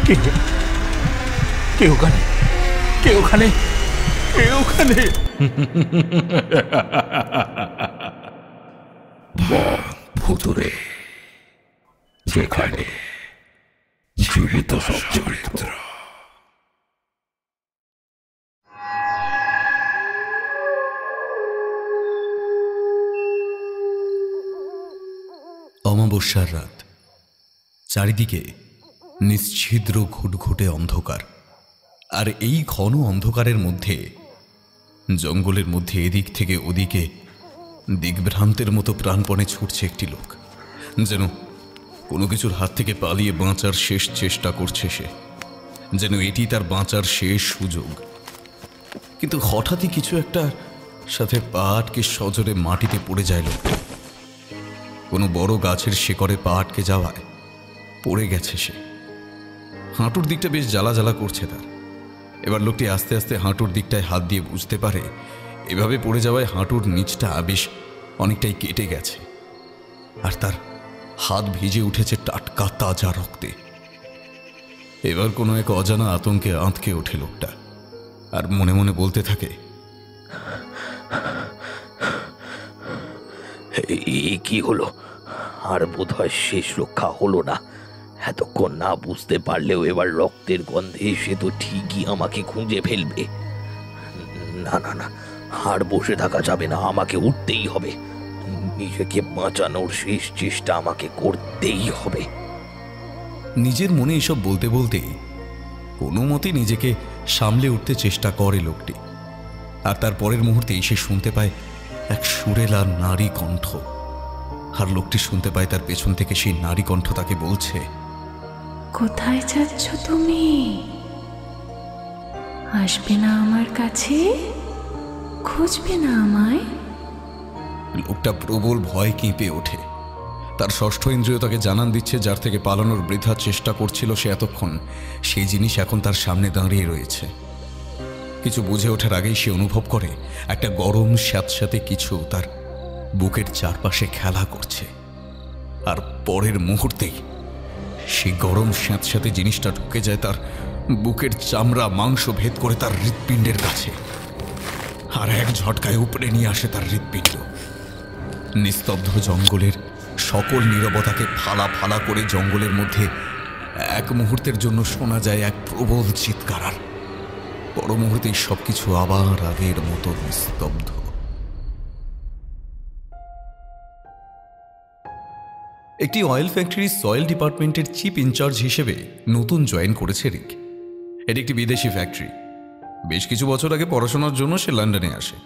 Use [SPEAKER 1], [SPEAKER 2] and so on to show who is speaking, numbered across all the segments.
[SPEAKER 1] কে ওখানে? কে ওখানে? কে ওখানে?
[SPEAKER 2] ভুতুরে, যেখানে জীবিত সব চরিত্র।
[SPEAKER 3] অমাবস্যার রাত, চারিদিকে নিশ্ছিদ্র ঘুটঘুটে অন্ধকার। আর এই ঘন অন্ধকারের মধ্যে, জঙ্গলের মধ্যে এদিক থেকে ওদিকে দিগ্ভ্রান্তের মতো প্রাণপণে ছুটছে একটি লোক, যেন কোনো কিছুর হাত থেকে পালিয়ে বাঁচার শেষ চেষ্টা করছে সে, যেন এটি তার বাঁচার শেষ সুযোগ। কিন্তু হঠাৎই কিছু একটা সাথে পা আটকে সজোরে মাটিতে পড়ে যায় লোকটা। কোনো বড় গাছের শিকড়ে পা আটকে যাওয়ায় পড়ে গেছে সে। হাঁটুর দিকটা বেশ জ্বালা জ্বালা করছে তার। এবার লোকটি আস্তে আস্তে হাঁটুর দিকটায় হাত দিয়ে বুঝতে পারে এভাবে পড়ে যাওয়ায় হাঁটুর নিচটা বেশ অনেকটাই কেটে গেছে, আর তার হাত ভিজে উঠেছে টাটকা তাজা রক্তে। এবার কোনো এক অজানা আতঙ্কে আঁতকে ওঠে লোকটা, আর মনে মনে বলতে থাকে,
[SPEAKER 2] কি হলো? আর বোধহয় শেষ রক্ষা হলো না। এতক্ষণ না বুঝতে পারলেও এবার রক্তের গন্ধে সে তো ঠিকই আমাকে খুঁজে ফেলবে। না না না, আর বসে থাকা যাবে না, আমাকে উঠতেই হবে। নিজেকে বাঁচানোর শেষ চেষ্টা আমাকে করতেই হবে।
[SPEAKER 3] নিজের মনে এসব বলতে বলতেই কোনো মতে নিজেকে সামলে উঠতে চেষ্টা করে লোকটি। আর তার পরের মুহূর্তেই সে শুনতে পায় এক সুরেলা নারী কণ্ঠ। আর লোকটি শুনতে পায় তার পেছন থেকে সেই নারী কণ্ঠ তাকে বলছে,
[SPEAKER 4] কোথায় যাচ্ছ তুমি? আসবে না আমার কাছে? খুঁজবে না আমায়?
[SPEAKER 3] লোকটা প্রবল ভয় কেঁপে ওঠে। তার ষষ্ঠ ইন্দ্রিয় তাকে জানান দিচ্ছে যার থেকে পালানোর বৃথা চেষ্টা করছিল সে এতক্ষণ, সেই জিনিস এখন তার সামনে দাঁড়িয়ে রয়েছে। কিছু বুঝে ওঠার আগেই সে অনুভব করে একটা গরম স্যাঁতস্যাঁতে কিছু তার বুকের চারপাশে খেলা করছে। আর পরের মুহূর্তেই সেই গরম স্যাঁতস্যাঁতে জিনিসটা ঢুকে যায় তার বুকের চামড়া মাংস ভেদ করে তার হৃৎপিণ্ডের কাছে, আর এক ঝটকায় উপড়ে নিয়ে আসে তার হৃৎপিণ্ড। নিস্তব্ধ জঙ্গলের সকল নীরবতাকে ফালা ফালা করে জঙ্গলের মধ্যে এক মুহূর্তের জন্য শোনা যায় এক প্রবল চিৎকার, আর পর মুহূর্তেই সবকিছু আবার আগের মতো নিস্তব্ধ। একটি অয়েল ফ্যাক্টরির সয়েল ডিপার্টমেন্টের চিফ ইনচার্জ হিসেবে নতুন জয়েন করেছে রিক। এটি একটি বিদেশি ফ্যাক্টরি। বেশ কিছু বছর আগে পড়াশোনার জন্য সে লন্ডনে আসে।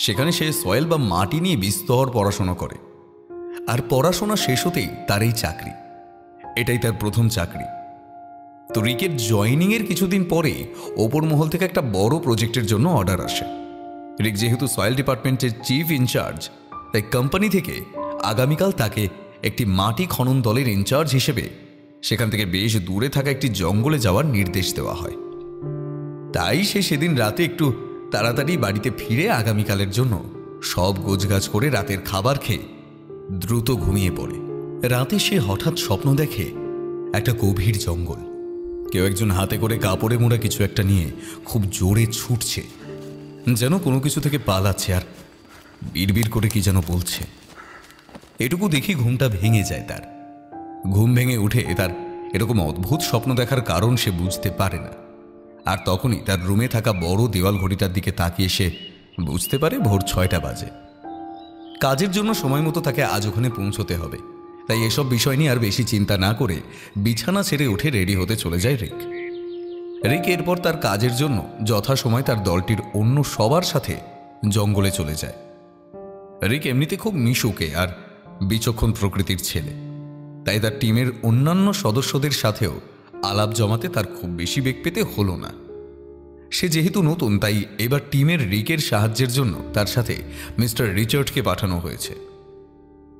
[SPEAKER 3] সেখানে সে সয়েল বা মাটি নিয়ে বিস্তর পড়াশোনা করে, আর পড়াশোনা শেষ হতেই তার এই চাকরি। এটাই তার প্রথম চাকরি। তো রিকের জয়নিংয়ের কিছুদিন পরে ওপর মহল থেকে একটা বড় প্রজেক্টের জন্য অর্ডার আসে। রিক যেহেতু সয়েল ডিপার্টমেন্টের চিফ ইনচার্জ, তাই কোম্পানি থেকে আগামীকাল তাকে একটি মাটি খনন দলের ইনচার্জ হিসেবে সেখান থেকে বেশ দূরে থাকা একটি জঙ্গলে যাওয়ার নির্দেশ দেওয়া হয়। তাই সে সেদিন রাতে একটু তাড়াতাড়ি বাড়িতে ফিরে আগামীকালের জন্য সব গোছগাছ করে রাতের খাবার খেয়ে দ্রুত ঘুমিয়ে পড়ে। রাতে সে হঠাৎ স্বপ্ন দেখে একটা গভীর জঙ্গল, কেউ একজন হাতে করে কাপড়ে মোড়া কিছু একটা নিয়ে খুব জোরে ছুটছে, যেন কোনো কিছু থেকে পালাচ্ছে আর বিড়বিড় করে কি যেন বলছে। এটুকু দেখি ঘুমটা ভেঙে যায় তার। ঘুম ভেঙে উঠে তার এরকম অদ্ভুত স্বপ্ন দেখার কারণ সে বুঝতে পারে না। আর তখনই তার রুমে থাকা বড় দেওয়াল ঘড়িটার দিকে তাকিয়ে সে বুঝতে পারে ভোর 6টা বাজে। কাজের জন্য সময় মতো তাকে আজ ওখানে পৌঁছতে হবে। তাই এসব বিষয় নিয়ে আর বেশি চিন্তা না করে বিছানা ছেড়ে উঠে রেডি হতে চলে যায় রিক। রিক এরপর তার কাজের জন্য যথাসময় তার দলটির অন্য সবার সাথে জঙ্গলে চলে যায়। রিক এমনিতে খুব মিশুকে আর বিচক্ষণ প্রকৃতির ছেলে, তাই তার টিমের অন্যান্য সদস্যদের সাথেও আলাপ জমাতে তার খুব বেশি বেগ পেতে হলো না। সে যেহেতু নতুন, তাই এবার টিমের রিকের সাহায্যের জন্য তার সাথে মিস্টার রিচার্ডকে পাঠানো হয়েছে।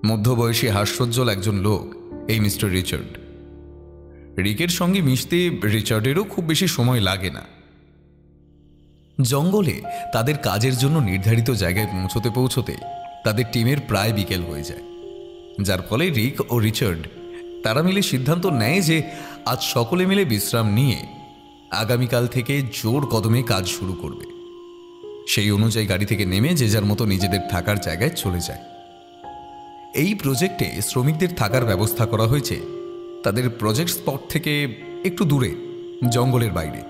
[SPEAKER 3] মধ্যবয়সী হাস্যোজ্জ্বল একজন লোক এই মিস্টার রিচার্ড। রিকের সঙ্গে মিশতে রিচার্ডেরও খুব বেশি সময় লাগে না। জঙ্গলে তাদের কাজের জন্য নির্ধারিত জায়গায় পৌঁছতে পৌঁছতে তাদের টিমের প্রায় বিকেল হয়ে যায়, যার ফলে রিক ও রিচার্ড তারা মিলে সিদ্ধান্ত নেয় যে আজ সকলে মিলে বিশ্রাম নিয়ে আগামীকাল থেকে জোর কদমে কাজ শুরু করবে। সেই অনুযায়ী গাড়ি থেকে নেমে যে যার মতো নিজেদের থাকার জায়গায় চলে যায়। এই প্রজেক্টে শ্রমিকদের থাকার ব্যবস্থা করা হয়েছে তাদের প্রজেক্ট স্পট থেকে একটু দূরে, জঙ্গলের বাইরে।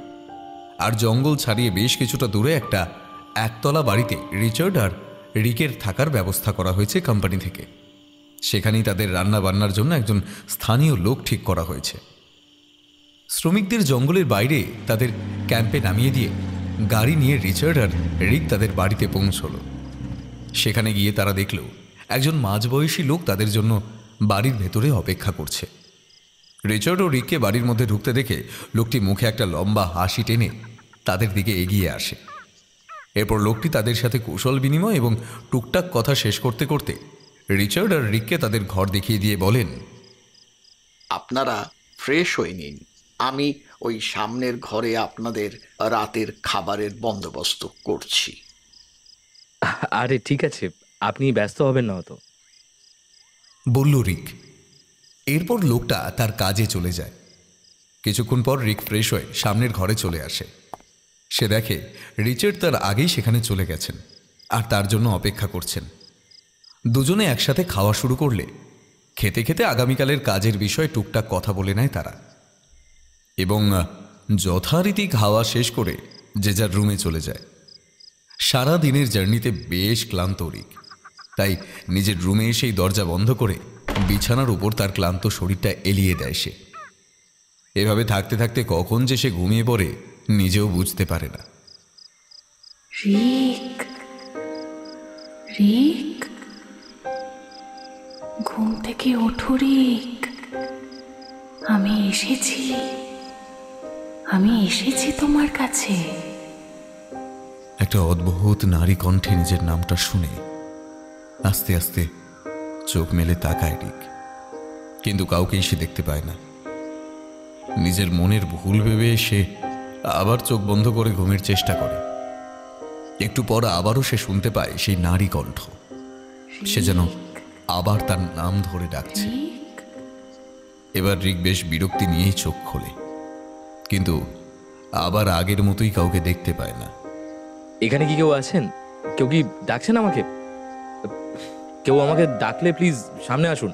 [SPEAKER 3] আর জঙ্গল ছাড়িয়ে বেশ কিছুটা দূরে একটা একতলা বাড়িতে রিচার্ড আর রিকের থাকার ব্যবস্থা করা হয়েছে কোম্পানি থেকে। সেখানেই তাদের রান্না বান্নার জন্য একজন স্থানীয় লোক ঠিক করা হয়েছে। শ্রমিকদের জঙ্গলের বাইরে তাদের ক্যাম্পে নামিয়ে দিয়ে গাড়ি নিয়ে রিচার্ড আর রিক তাদের বাড়িতে পৌঁছল। সেখানে গিয়ে তারা দেখল একজন মাঝবয়সী লোক তাদের জন্য বাড়ির ভেতরে অপেক্ষা করছে। রিচার্ড ও রিককে বাড়ির মধ্যে ঢুকতে দেখে লোকটি মুখে একটা লম্বা হাসি টেনে তাদের দিকে এগিয়ে আসে। এরপর লোকটি তাদের সাথে কৌশল বিনিময় এবং টুকটাক কথা শেষ করতে করতে রিচার্ড আর রিককে তাদের ঘর দেখিয়ে দিয়ে বলেন,
[SPEAKER 5] আপনারা ফ্রেশ হয়ে নিন, আমি ওই সামনের ঘরে আপনাদের রাতের খাবারের বন্দোবস্ত করছি।
[SPEAKER 2] আরে ঠিক আছে, আপনি ব্যস্ত হবেন না অত,
[SPEAKER 3] বলল রিক। এরপর লোকটা তার কাজে চলে যায়। কিছুক্ষণ পর রিক ফ্রেশ হয়ে সামনের ঘরে চলে আসে। সে দেখে রিচার্ড তার আগেই সেখানে চলে গেছেন আর তার জন্য অপেক্ষা করছেন। দুজনে একসাথে খাওয়া শুরু করলে খেতে খেতে আগামীকালের কাজের বিষয়ে টুকটাক কথা বলে নেয় তারা এবং যথারীতি খাওয়া শেষ করে যে যার রুমে চলে যায়। সারা দিনের জার্নিতে বেশ ক্লান্ত রিক, তাই নিজের রুমে এসেই দরজা বন্ধ করে বিছানার উপর তার ক্লান্ত শরীরটা এলিয়ে দেয় সে। এভাবে থাকতে থাকতে কখন যে সে ঘুমিয়ে পড়ে নিজেও বুঝতে পারে না।
[SPEAKER 4] রিক, রিক, ঘুম থেকে ওঠো রিক, আমি এসেছি, আমি এসেছি তোমার কাছে।
[SPEAKER 3] একটা অদ্ভুত নারী কণ্ঠে নিজের নামটা শুনে আস্তে আস্তে চোখ মেলে তাকায় রিক, কিন্তু কাউকেই সে দেখতে পায় না। নিজের মনের ভুল ভেবে সে আবার চোখ বন্ধ করে ঘুমের চেষ্টা করে। একটু পর আবারও সে শুনতে পায় সেই নারী কণ্ঠ। সে যেন আবার তার নাম ধরে ডাকছে। এবার রিক বেশ বিরক্তি নিয়েই চোখ খোলে, কিন্তু আবার আগের মতোই কাউকে দেখতে পায় না।
[SPEAKER 2] এখানে কি কেউ আছেন? কেউ কি ডাকছেন আমাকে? কেউ আমাকে ডাকলে প্লিজ সামনে আসুন।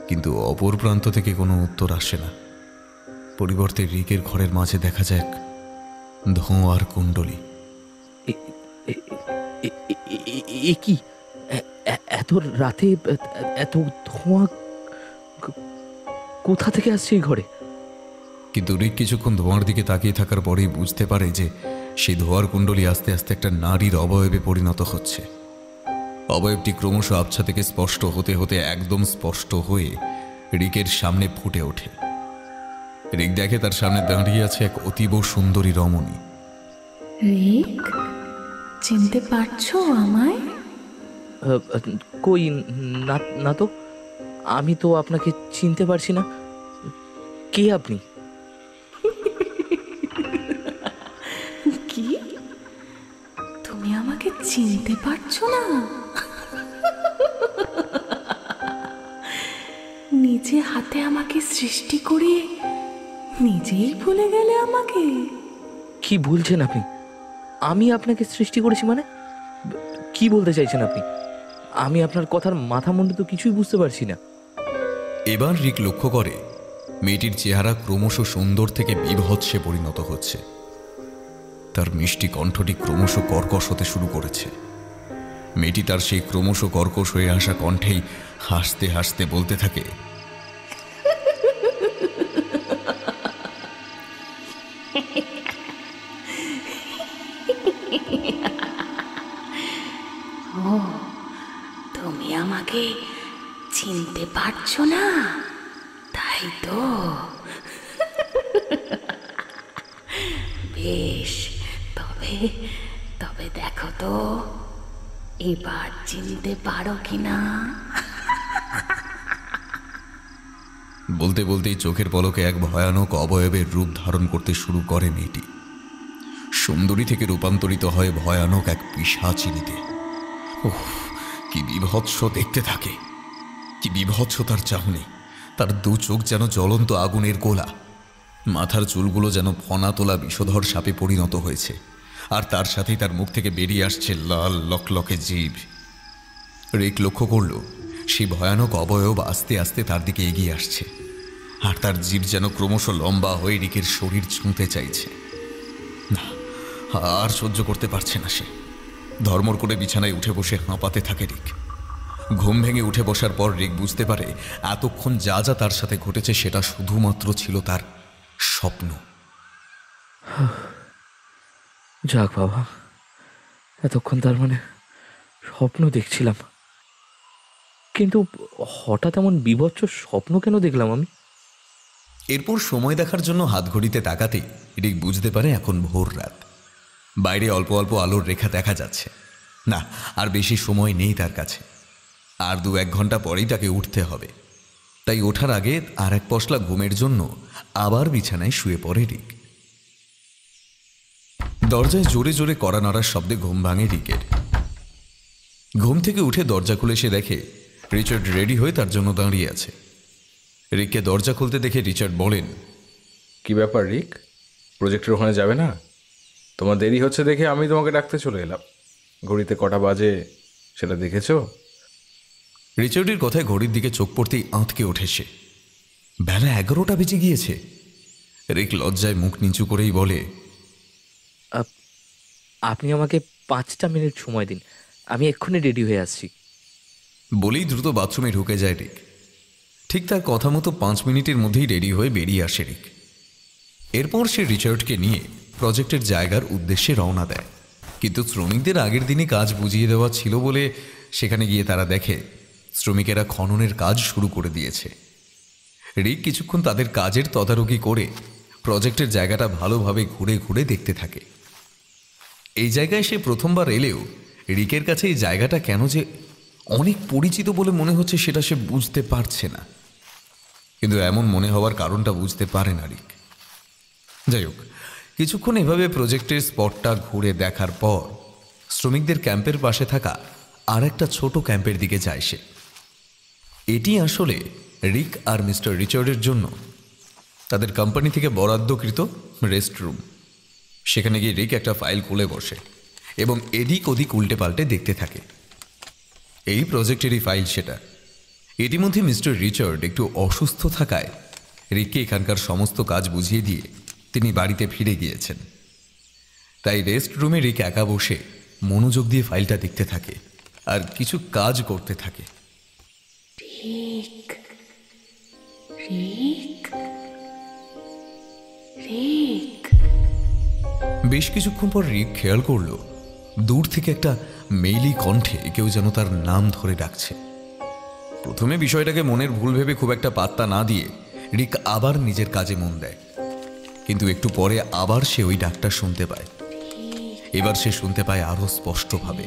[SPEAKER 3] কিন্তু অপর প্রান্ত থেকে কোনো উত্তর আসে না। পরিবর্তে রিকের ঘরের মাঝে দেখা যায় ধোঁয়ার কুণ্ডলী।
[SPEAKER 2] এ কি, এত রাতে এত ধোঁয়া কোথা থেকে আসছে এই ঘরে?
[SPEAKER 3] কিন্তু রিক কিছুক্ষণ ধোঁয়ার দিকে তাকিয়ে থাকার পরেই বুঝতে পারে যে সেই ধোঁয়ার কুণ্ডলী আস্তে আস্তে একটা নারীর অবয়বে পরিণত হচ্ছে। অবয়বটি ক্রমশ আবছা থেকে স্পষ্ট হতে হতে একদম স্পষ্ট হয়ে রিকের সামনে ফুটে ওঠে। রিক দেখে তার সামনে দাঁড়িয়ে আছে এক অতীব সুন্দরী রমণী।
[SPEAKER 4] রিক, চিনতে পারছো আমায়?
[SPEAKER 2] কই না তো, আমি তো আপনাকে চিনতে পারছি না। কে আপনি?
[SPEAKER 4] কি, তুমি আমাকে চিনতে পারছো না? নিজে হাতে আমাকে সৃষ্টি করে নিজেই ভুলে গেলে আমাকে?
[SPEAKER 2] কি বলছেন আপনি? আমি আপনাকে সৃষ্টি করেছি মানে? কি বলতে চাইছেন আপনি? আমি আপনার কথার মাথা মুন্ডু তো কিছুই বুঝতে পারছি না।
[SPEAKER 3] এবার রিক লক্ষ্য করে মেয়েটির চেহারা ক্রমশ সুন্দর থেকে বিভৎসে পরিণত হচ্ছে। তার মিষ্টি কণ্ঠটি ক্রমশ কর্কশ হতে শুরু করেছে। মেয়েটি তার সেই ক্রমশ কর্কশ হয়ে আসা কণ্ঠেই হাসতে হাসতে বলতে থাকে,
[SPEAKER 4] ও, তুমি আমাকে চিনতে পারছো না, তাই তো? বেশ, তবে তবে দেখো তো এবার চিনতে পারো কিনা।
[SPEAKER 3] বলতে বলতেই চোখের পলকে এক ভয়ানক অবয়বের রূপ ধারণ করতে শুরু করে মেয়েটি। সুন্দরী থেকে রূপান্তরিত হয় ভয়ানক এক পিশাচিনীতে। উফ, কি বিভৎস দেখতে থাকে, কি বিভৎস তার চাহনি, তার দু চোখ যেন জ্বলন্ত আগুনের গোলা, মাথার চুলগুলো যেন ফনা তোলা বিষধর সাপে পরিণত হয়েছে, আর তার সাথেই তার মুখ থেকে বেরিয়ে আসছে লাল লকলকে জিভ। রিক লক্ষ্য করল সেই ভয়ানক অবয়ব আস্তে আস্তে তার দিকে এগিয়ে আসছে, আর তার জিভ যেন ক্রমশ লম্বা হয়ে রিকের শরীর ছুঁতে চাইছে। না, আর সহ্য করতে পারছে না সে। ধর্মর করে বিছানায় উঠে বসে হাঁপাতে থাকে রিক। ঘুম ভেঙে উঠে বসার পর রিক বুঝতে পারে এতক্ষণ যা যা তার সাথে ঘটেছে সেটা শুধুমাত্র ছিল তার স্বপ্ন।
[SPEAKER 2] যাক বাবা, এতক্ষণ তার মানে স্বপ্ন দেখছিলাম, কিন্তু হঠাৎ এমন বীভৎস স্বপ্ন কেন দেখলাম আমি?
[SPEAKER 3] এরপর সময় দেখার জন্য হাত ঘড়িতে তাকাতেই রিক বুঝতে পারে এখন ভোর রাত। বাইরে অল্প অল্প আলোর রেখা দেখা যাচ্ছে। না, আর বেশি সময় নেই তার কাছে। আর 2-1 ঘন্টা পরেই তাকে উঠতে হবে। তাই ওঠার আগে আর এক পশলা ঘুমের জন্য আবার বিছানায় শুয়ে পড়ে রিক। দরজায় জোরে জোরে কড়া নাড়ার শব্দে ঘুম ভাঙে রিকের। ঘুম থেকে উঠে দরজা খুলে সে দেখে রিচার্ড রেডি হয়ে তার জন্য দাঁড়িয়ে আছে। রিককে দরজা খুলতে দেখে রিচার্ড বলেন,
[SPEAKER 1] কি ব্যাপার রিক, প্রজেক্টের ওখানে যাবে না? তোমার দেরি হচ্ছে দেখে আমি তোমাকে ডাকতে চলে এলাম। ঘড়িতে কটা বাজে সেটা দেখেছো?
[SPEAKER 3] রিচার্ডের কথায় ঘড়ির দিকে চোখ পড়তেই আঁতকে ওঠে সে। বেলা 11টা বেজে গিয়েছে। রিক লজ্জায় মুখ নিচু করেই বলে,
[SPEAKER 2] আপনি আমাকে 5টা মিনিট সময় দিন, আমি এক্ষুনি রেডি হয়ে আসছি।
[SPEAKER 3] বলেই দ্রুত বাথরুমে ঢুকে যায় রিক। ঠিক তার কথা মতো 5 মিনিটের মধ্যেই রেডি হয়ে বেরিয়ে আসে রিক। এরপর সে রিচার্ডকে নিয়ে প্রজেক্টের জায়গার উদ্দেশ্যে রওনা দেয়। কিন্তু শ্রমিকদের আগের দিনই কাজ বুঝিয়ে দেওয়া ছিল বলে সেখানে গিয়ে তারা দেখে শ্রমিকেরা খননের কাজ শুরু করে দিয়েছে। রিক কিছুক্ষণ তাদের কাজের তদারকি করে প্রজেক্টের জায়গাটা ভালোভাবে ঘুরে ঘুরে দেখতে থাকে। এই জায়গায় সে প্রথমবার এলেও রিকের কাছে এই জায়গাটা কেন যে অনেক পরিচিত বলে মনে হচ্ছে সেটা সে বুঝতে পারছে না। কিন্তু এমন মনে হওয়ার কারণটা বুঝতে পারে না রিক। যাই হোক, কিছুক্ষণ এভাবে প্রজেক্টের স্পটটা ঘুরে দেখার পর শ্রমিকদের ক্যাম্পের পাশে থাকা আর একটা ছোট ক্যাম্পের দিকে যায় সে। এটি আসলে রিক আর মিস্টার রিচার্ডের জন্য তাদের কোম্পানি থেকে বরাদ্দকৃত রেস্ট রুম। সেখানে গিয়ে রিক একটা ফাইল খুলে বসে এবং এদিক ওদিক উল্টে পাল্টে দেখতে থাকে। এই প্রজেক্টেরই ফাইল সেটা। ইতিমধ্যে মিস্টার রিচার্ড একটু অসুস্থ থাকায় রিককে এখানকার সমস্ত কাজ বুঝিয়ে দিয়ে তিনি বাড়িতে ফিরে গিয়েছেন। তাই রেস্ট রুমে রিক একা বসে মনোযোগ দিয়ে ফাইলটা দেখতে থাকে আর কিছু কাজ করতে থাকে।
[SPEAKER 4] রিক, রিক, রিক।
[SPEAKER 3] বেশ কিছুক্ষণ পর রিক খেয়াল করল দূর থেকে একটা মেইলি কণ্ঠে কেউ যেন তার নাম ধরে ডাকছে। প্রথমে বিষয়টাকে মনের ভুল ভেবে খুব একটা পাত্তা না দিয়ে রিক আবার নিজের কাজে মন দেয়। কিন্তু একটু পরে আবার সে ওই ডাকটা শুনতে পায়। এবার সে শুনতে পায় আরো স্পষ্টভাবে,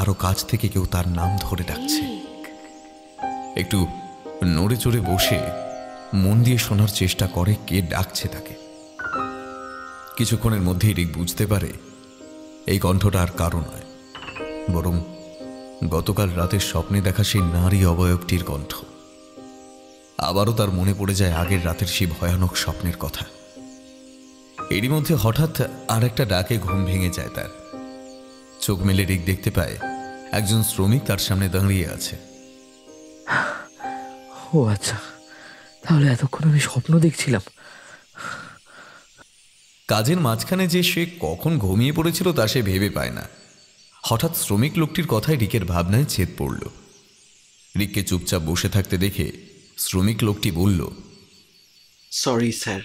[SPEAKER 3] আরো কাছ থেকে কেউ তার নাম ধরে ডাকছে। একটু নড়ে চড়ে বসে মন দিয়ে শোনার চেষ্টা করে কে ডাকছে তাকে। কিছুক্ষণের মধ্যেই রিক বুঝতে পারে এই কণ্ঠটা আর কারো নয়, বরং গতকাল রাতের স্বপ্নে দেখা সেই নারী অবয়বটির কণ্ঠ। আবারও তার মনে পড়ে যায় আগের রাতের সেই ভয়ানক স্বপ্নের কথা। এরই মধ্যে হঠাৎ আর একটা ডাকে ঘুম ভেঙে যায় তার। চোখ মেলে রিক দেখতে পায় একজন শ্রমিক তার সামনে দাঁড়িয়ে আছে।
[SPEAKER 2] ও আচ্ছা, তাহলে এতক্ষণ আমি স্বপ্ন দেখছিলাম।
[SPEAKER 3] কাজের মাঝখানে যে সে কখন ঘুমিয়ে পড়েছিল তা সে ভেবে পায় না। হঠাৎ শ্রমিক লোকটির কথায় রিকের ভাবনায় ছেদ পড়ল। রিককে চুপচাপ বসে থাকতে দেখে শ্রমিক লোকটি বলল,
[SPEAKER 5] সরি স্যার,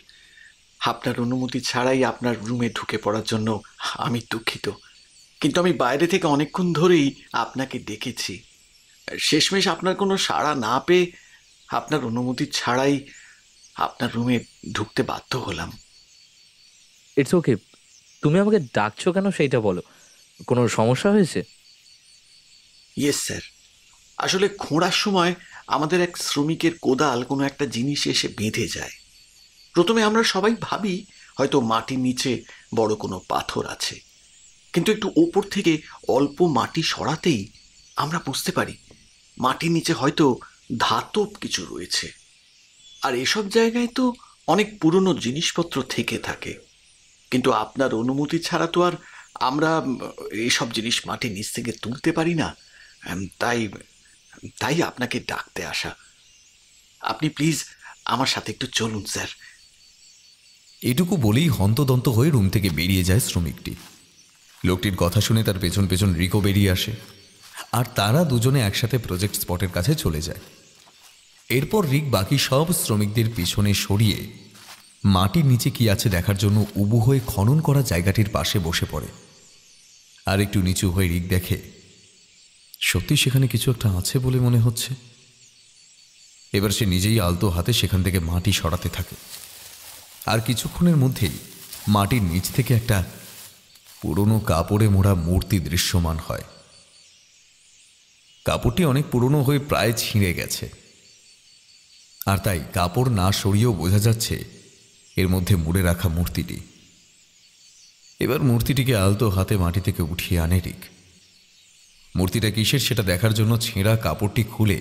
[SPEAKER 5] আপনার অনুমতি ছাড়াই আপনার রুমে ঢুকে পড়ার জন্য আমি দুঃখিত। কিন্তু আমি বাইরে থেকে অনেকক্ষণ ধরেই আপনাকে ডেকেছি। শেষমেশ আপনার কোনো সাড়া না পেয়ে আপনার অনুমতি ছাড়াই আপনার রুমে ঢুকতে বাধ্য হলাম।
[SPEAKER 2] ইটস ওকে, তুমি আমাকে ডাকছো কেন সেইটা বলো। কোনো সমস্যা হয়েছে?
[SPEAKER 5] ইয়েস স্যার, আসলে খোঁড়ার সময় আমাদের এক শ্রমিকের কোদাল কোনো একটা জিনিস এসে বেঁধে যায়। প্রথমে আমরা সবাই ভাবি হয়তো মাটির নিচে বড় কোনো পাথর আছে, কিন্তু একটু ওপর থেকে অল্প মাটি সরাতেই আমরা বুঝতে পারি মাটির নিচে হয়তো ধাতব কিছু রয়েছে। আর এসব জায়গায় তো অনেক পুরনো জিনিসপত্র থেকে থাকে, কিন্তু আপনার অনুমতি ছাড়া তো আর আমরা এইসব জিনিস মাটির নিচ থেকে তুলতে পারি না। তাই তাই আপনাকে ডাকতে আসা। আপনি প্লিজ আমার সাথে একটু চলুন স্যার।
[SPEAKER 3] এটুকু বলেই হন্তদন্ত হয়ে রুম থেকে বেরিয়ে যায় শ্রমিকটি। লোকটির কথা শুনে তার পেছন পেছন রিকো বেরিয়ে আসে, আর তারা দুজনে একসাথে প্রজেক্ট স্পটের কাছে চলে যায়। এরপর রিক বাকি সব শ্রমিকদের পিছনে সরিয়ে মাটির নিচে কি আছে দেখার জন্য উবু হয়ে খনন করা জায়গাটির পাশে বসে পড়ে। আর একটু নিচু হয়ে রিক দেখে সত্যি সেখানে কিছু একটা আছে বলে মনে হচ্ছে। এবার সে নিজেই আলতো হাতে সেখান থেকে মাটি সরাতে থাকে, আর কিছুক্ষণের মধ্যেই মাটির নিচ থেকে একটা পুরনো কাপড়ে মোড়া মূর্তি দৃশ্যমান হয়। কাপড়টি অনেক পুরনো হয়ে প্রায় ছিঁড়ে গেছে, আর তাই কাপড় না সরিয়েও বোঝা যাচ্ছে এর মধ্যে মুড়ে রাখা মূর্তিটি। এবার মূর্তিটিকে আলতো হাতে মাটি থেকে উঠিয়ে আনে রিক। মূর্তিটা কিসের সেটা দেখার জন্য ছেঁড়া কাপড়টি খুলে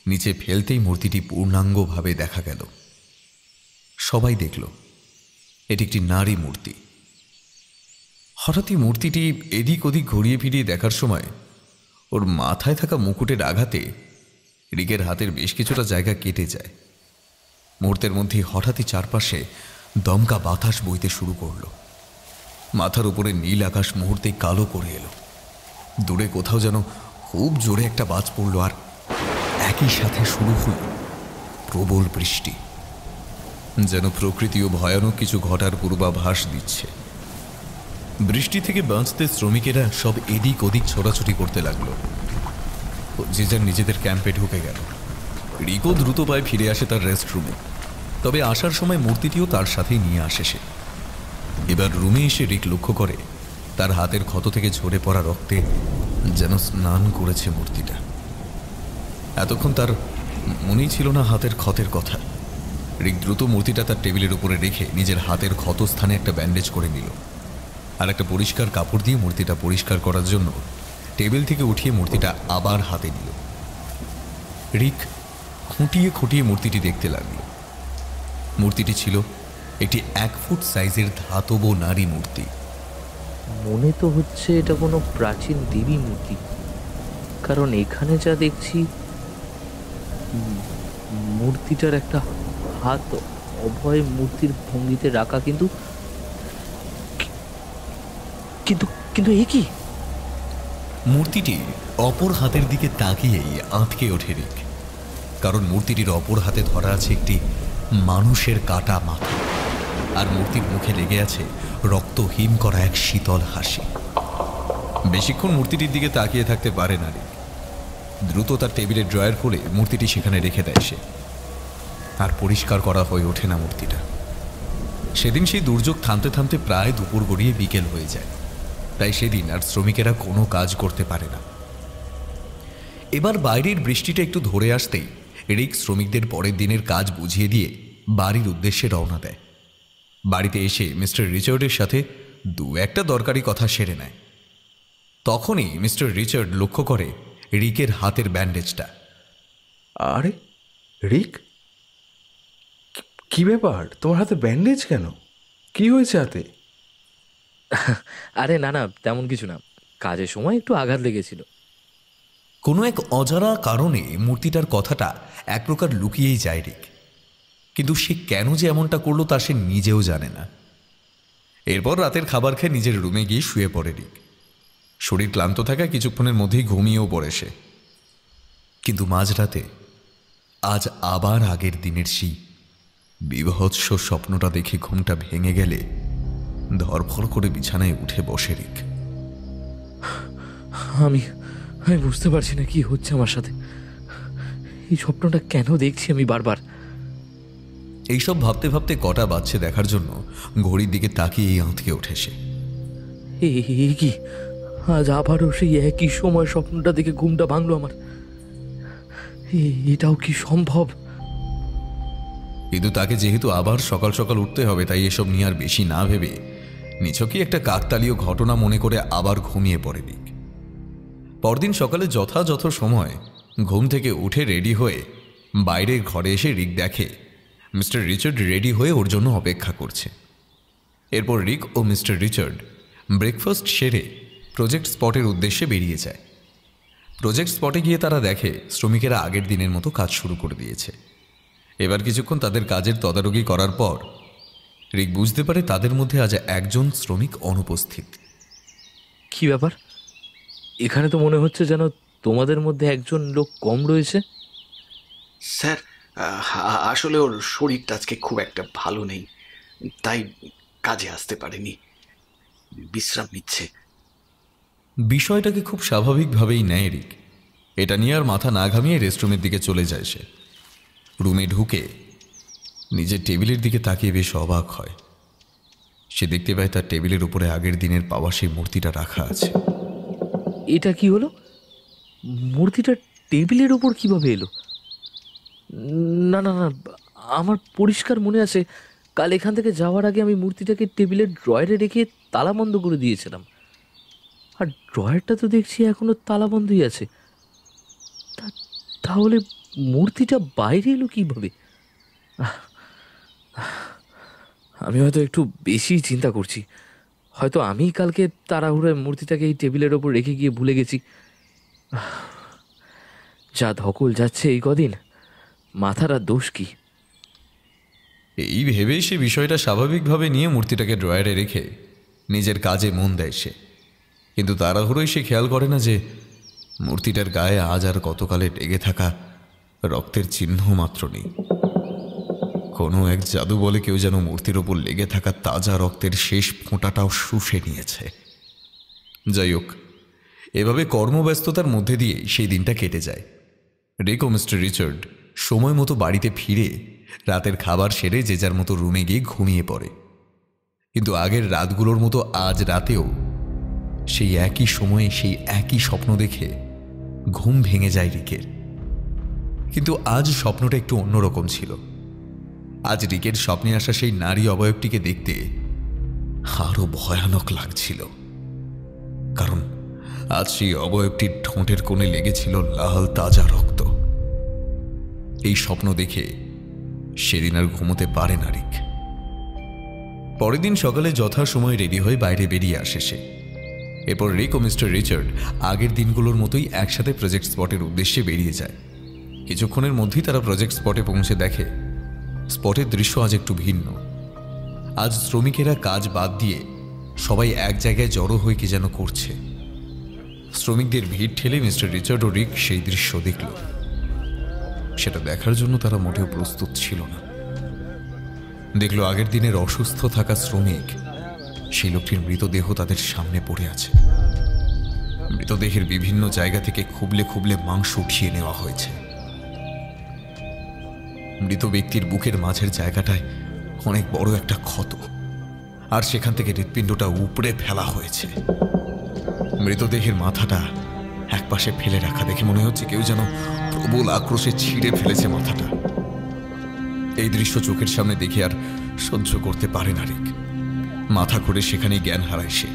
[SPEAKER 3] নিচে ফেলতেই মূর্তিটি পূর্ণাঙ্গভাবে দেখা গেল। সবাই দেখল এটি একটি নারী মূর্তি। হঠাৎই মূর্তিটি এদিক ওদিক ঘুরিয়ে ফিরিয়ে দেখার সময় ওর মাথায় থাকা মুকুটের আঘাতে রিকের হাতের বেশ কিছুটা জায়গা কেটে যায়। মুহূর্তের মধ্যেই হঠাৎই চারপাশে দমকা বাতাস বইতে শুরু করল। মাথার উপরে নীল আকাশ মুহূর্তেই কালো করে এলো। দূরে কোথাও যেন খুব জোরে একটা বাজ পড়ল, আর একই সাথে শুরু হল প্রবল বৃষ্টি। যেন প্রকৃতিও ভয়ানক কিছু ঘটার পূর্বাভাস দিচ্ছে। বৃষ্টি থেকে বাঁচতে শ্রমিকেরা সব এদিক ওদিক ছোটাছুটি করতে লাগলো। যে যার নিজেদের ক্যাম্পে ঢুকে গেল। রিকো দ্রুত পায়ে ফিরে আসে তার রেস্ট রুমে, তবে আসার সময় মূর্তিটিও তার সাথেই নিয়ে আসে সে। এবার রুমে এসে রিক লক্ষ্য করে তার হাতের ক্ষত থেকে ঝরে পড়া রক্তে যেন স্নান করেছে মূর্তিটা। এতক্ষণ তার মনেই ছিল না হাতের ক্ষতের কথা। রিক দ্রুত মূর্তিটা তার টেবিলের উপরে রেখে নিজের হাতের ক্ষত স্থানে একটা ব্যান্ডেজ করে নিল, আর একটা পরিষ্কার কাপড় দিয়ে মূর্তিটা পরিষ্কার করার জন্য টেবিল থেকে উঠিয়ে মূর্তিটা আবার হাতে নিল। রিক খুঁটিয়ে খুঁটিয়ে মূর্তিটি দেখতে লাগল। মূর্তিটি ছিল একটি 1 ফুট সাইজের ধাতব নারী মূর্তি।
[SPEAKER 2] মনে তো হচ্ছে এটা কোনো প্রাচীন দেবী মূর্তি, কারণ এখানে যা দেখছি মূর্তিটার একটা হাত অভয় মূর্তির ভঙ্গিতে রাখা, কিন্তু কিন্তু কিন্তু এ কি?
[SPEAKER 3] মূর্তিটি অপর হাতের দিকে তাকিয়েই আঁতকে ওঠে রিক, কারণ মূর্তিটির অপর হাতে ধরা আছে একটি মানুষের কাটা মাথা, আর মূর্তির মুখে লেগে আছে রক্তহীন করা এক শীতল হাসি। বেশিক্ষণ মূর্তিটির দিকে তাকিয়ে থাকতে পারে না রিক। দ্রুত তার টেবিলের ড্রয়ার খুলে মূর্তিটি সেখানে রেখে দেয় সে। আর পরিষ্কার করা হয়ে ওঠে না মূর্তিটা। সেদিন সেই দুর্যোগ থামতে থামতে প্রায় দুপুর গড়িয়ে বিকেল হয়ে যায়, তাই সেদিন আর শ্রমিকেরা কোনো কাজ করতে পারে না। এবার বাইরের বৃষ্টিটা একটু ধরে আসতেই রিক শ্রমিকদের পরের দিনের কাজ বুঝিয়ে দিয়ে বাড়ির উদ্দেশ্যে রওনা দেয়। বাড়িতে এসে মিস্টার রিচার্ডের সাথে দু একটা দরকারি কথা সেরে নেয়। তখনই মিস্টার রিচার্ড লক্ষ্য করে রিকের হাতের ব্যান্ডেজটা।
[SPEAKER 1] আরে রিক, কি ব্যাপার? তোমার হাতে ব্যান্ডেজ কেন? কি হয়েছে হাতে?
[SPEAKER 2] আরে না না, তেমন কিছু না, কাজের সময় একটু আঘাত লেগেছিল।
[SPEAKER 3] কোনো এক অজানা কারণে মূর্তিটার কথাটা এক প্রকার লুকিয়েই যায় রিক, কিন্তু সে কেন যে এমনটা করলো তা সে নিজেও জানে না। এরপর রাতের খাবার খেয়ে নিজের রুমে গিয়ে শুয়ে পড়ে রিক। শরীর ক্লান্ত থাকা কিছুক্ষণের মধ্যেই ঘুমিয়েও পড়ে সে। কিন্তু মাঝরাতে আজ আবার আগের দিনের সেই বিভৎস স্বপ্নটা দেখে ঘুমটা ভেঙে গেলে ধরফর করে বিছানায় উঠে বসে রিক।
[SPEAKER 2] আমি বুঝতে পারছি না কি হচ্ছে আমার সাথে। এই স্বপ্নটা কেন দেখছি আমি বারবার?
[SPEAKER 3] এইসব ভাবতে ভাবতে কটা বাজছে দেখার জন্য ঘড়ির দিকে তাকিয়ে আঁতকে ওঠে সে।
[SPEAKER 2] এই কি, আজ আবারও সেই একই সময় স্বপ্নটা দেখে ঘুমটা ভাঙলো আমার। এটাও কি সম্ভব?
[SPEAKER 3] কিন্তু তাকে যেহেতু আবার সকাল সকাল উঠতে হবে, তাই এসব নিয়ে আর বেশি না ভেবে নিছকই একটা কাকতালীয় ঘটনা মনে করে আবার ঘুমিয়ে পড়ে রিক। পরদিন সকালে যথাযথ সময় ঘুম থেকে উঠে রেডি হয়ে বাইরের ঘরে এসে রিক দেখে মিস্টার রিচার্ড রেডি হয়ে ওর জন্য অপেক্ষা করছে। এরপর রিক ও মিস্টার রিচার্ড ব্রেকফাস্ট সেরে প্রজেক্ট স্পটের উদ্দেশ্যে বেরিয়ে যায়। প্রজেক্ট স্পটে গিয়ে তারা দেখে শ্রমিকেরা আগের দিনের মতো কাজ শুরু করে দিয়েছে। এবার কিছুক্ষণ তাদের কাজের তদারকি করার পর রিক বুঝতে পারে তাদের মধ্যে আজ একজন শ্রমিক অনুপস্থিত।
[SPEAKER 2] কি ব্যাপার? এখানে তো মনে হচ্ছে যেন তোমাদের মধ্যে একজন লোক কম রয়েছে।
[SPEAKER 5] স্যার, আসলে ওর শরীরটা আজকে খুব একটা ভালো নেই, তাই কাজে আসতে পারেনি, বিশ্রাম নিচ্ছে।
[SPEAKER 3] বিষয়টাকে খুব স্বাভাবিকভাবেই নেয় রিক। এটা নিয়ে আর মাথা না ঘামিয়ে রেস্টরুমের দিকে চলে যায় সে। রুমে ঢুকে নিজের টেবিলের দিকে তাকিয়ে বেশ অবাক হয়। সে দেখতে পায় তার টেবিলের উপরে আগের দিনের পাওয়া সেই মূর্তিটা রাখা আছে।
[SPEAKER 2] এটা কি হলো? মূর্তিটা টেবিলের ওপর কিভাবে এলো? না না না, আমার পরিষ্কার মনে আছে কাল এখান থেকে যাওয়ার আগে আমি মূর্তিটাকে টেবিলের ড্রয়ারে রেখে তালা বন্ধ করে দিয়েছিলাম। আর ড্রয়ারটা তো দেখছি এখনো তালা বন্ধই আছে। তাহলে মূর্তিটা বাইরে এলো কিভাবে? আমি হয়তো একটু বেশি চিন্তা করছি। হয়তো আমি কালকে তাড়াহুড়োয় মূর্তিটাকে এই টেবিলের ওপর রেখে গিয়ে ভুলে গেছি। যা ধকল যাচ্ছে এই কদিন, মাথার আর দোষ কি?
[SPEAKER 3] এই ভেবেই সে বিষয়টা স্বাভাবিকভাবে নিয়ে মূর্তিটাকে ড্রয়ারে রেখে নিজের কাজে মন দেয় সে। কিন্তু তাড়াহুড়োই সে খেয়াল করে না যে মূর্তিটার গায়ে আজ আর গতকালে লেগে থাকা রক্তের চিহ্ন মাত্র নেই। কোনো এক জাদু বলে কেউ যেন মূর্তির ওপর লেগে থাকা তাজা রক্তের শেষ ফোঁটাটাও শুষে নিয়েছে। যাই হোক, এভাবে কর্মব্যস্ততার মধ্যে দিয়েই সেই দিনটা কেটে যায়। রিক ও মিস্টার রিচার্ড সময় মতো বাড়িতে ফিরে রাতের খাবার সেরে যে যার মতো রুমে গিয়ে ঘুমিয়ে পড়ে। কিন্তু আগের রাতগুলোর মতো আজ রাতেও সেই একই সময়ে সেই একই স্বপ্ন দেখে ঘুম ভেঙে যায় রিকের। কিন্তু আজ স্বপ্নটা একটু অন্যরকম ছিল। আজ রিকের স্বপ্নে আসা সেই নারী অবয়বটিকে দেখতে আরো ভয়ানক লাগছিল, কারণ আজ সেই অবয়বটির ঠোঁটের কোণে লেগেছিল লাল তাজা রক্ত। এই স্বপ্ন দেখে সেদিন আর ঘুমোতে পারে না রিক। পরের দিন সকালে যথাসময়ে রেডি হয়ে বাইরে বেরিয়ে আসে সে। এরপর রিক ও মিস্টার রিচার্ড আগের দিনগুলোর মতোই একসাথে প্রজেক্ট স্পটের উদ্দেশ্যে বেরিয়ে যায়। কিছুক্ষণের মধ্যেই তারা প্রজেক্ট স্পটে পৌঁছে দেখে স্পটের দৃশ্য আজ একটু ভিন্ন। আজ শ্রমিকেরা কাজ বাদ দিয়ে সবাই এক জায়গায় জড়ো হয়ে কি যেন করছে। শ্রমিকদের ভিড় ঠেলে মিস্টার রিচার্ড ও রিক সেই দৃশ্য দেখল। সেটা দেখার জন্য তারা মোটেও প্রস্তুত ছিল না। দেখল আগের দিনের অসুস্থ থাকা শ্রমিক, সেই লোকটির মৃতদেহ তাদের সামনে পড়ে আছে। মৃতদেহের বিভিন্ন জায়গা থেকে খুবলে খুবলে মাংস উঠিয়ে নেওয়া হয়েছে। মৃত ব্যক্তির বুকের মাঝের জায়গাটায় অনেক বড় একটা ক্ষত, আর সেখান থেকে হৃৎপিণ্ডটা উপড়ে ফেলা হয়েছে। মৃতদেহের মাথাটা একপাশে ফেলে রাখা দেখে মনে হচ্ছে কেউ যেন প্রবল আক্রোশে ছিঁড়ে ফেলেছে মাথাটা। এই দৃশ্য চোখের সামনে দেখে আর সহ্য করতে পারে না রিক। মাথা ঘুরে সেখানেই জ্ঞান হারায় সে।